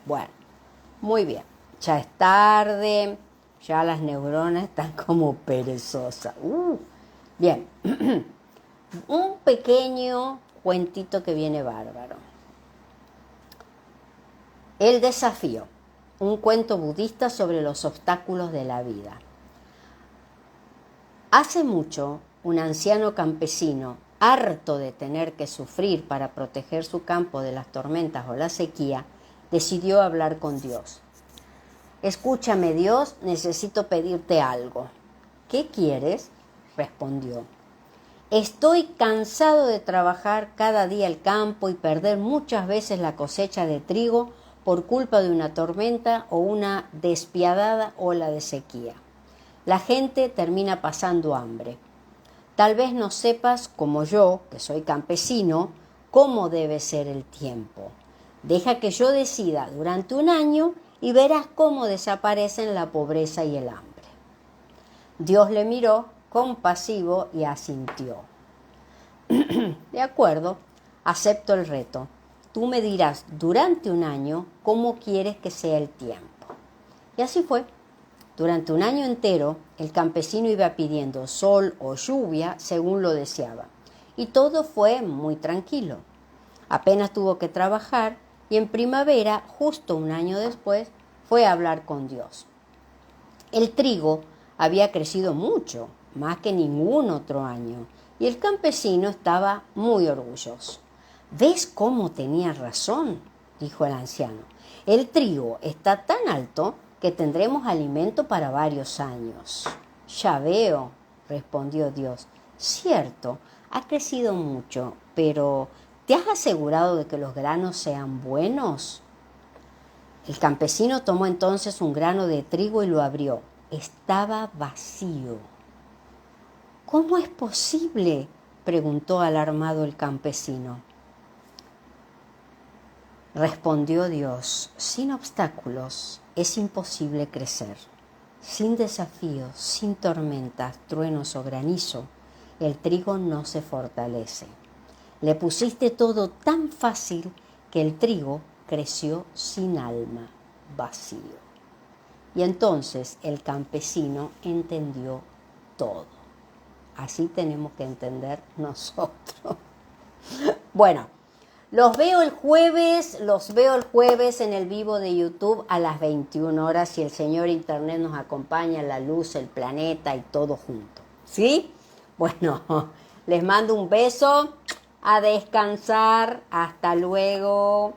Speaker 1: Bueno, muy bien. Ya es tarde, ya las neuronas están como perezosas. Bien, un pequeño cuentito que viene bárbaro. El desafío, un cuento budista sobre los obstáculos de la vida. Hace mucho, un anciano campesino, harto de tener que sufrir para proteger su campo de las tormentas o la sequía, decidió hablar con Dios. «Escúchame, Dios, necesito pedirte algo». «¿Qué quieres?», respondió. «Estoy cansado de trabajar cada día el campo y perder muchas veces la cosecha de trigo por culpa de una tormenta o una despiadada ola de sequía. La gente termina pasando hambre. Tal vez no sepas, como yo, que soy campesino, cómo debe ser el tiempo. Deja que yo decida durante un año y verás cómo desaparecen la pobreza y el hambre». Dios le miró compasivo y asintió. «De acuerdo, acepto el reto. Tú me dirás durante un año cómo quieres que sea el tiempo». Y así fue. Durante un año entero, el campesino iba pidiendo sol o lluvia según lo deseaba. Y todo fue muy tranquilo. Apenas tuvo que trabajar y en primavera, justo un año después, fue a hablar con Dios. El trigo había crecido mucho, más que ningún otro año, y el campesino estaba muy orgulloso. «¿Ves cómo tenía razón?», dijo el anciano. «El trigo está tan alto que tendremos alimento para varios años». «Ya veo», respondió Dios. «Cierto, ha crecido mucho, pero ¿Te has asegurado de que los granos sean buenos? El campesino tomó entonces un grano de trigo y lo abrió. Estaba vacío. ¿Cómo es posible?, preguntó alarmado el campesino. Respondió Dios: sin obstáculos es imposible crecer. Sin desafíos, sin tormentas, truenos o granizo, el trigo no se fortalece. Le pusiste todo tan fácil que el trigo creció sin alma, vacío. Y entonces el campesino entendió todo. Así tenemos que entender nosotros. Bueno, los veo el jueves en el vivo de YouTube a las 21 horas, si el señor Internet nos acompaña, la luz, el planeta y todo junto. ¿Sí? Bueno, les mando un beso, a descansar, hasta luego.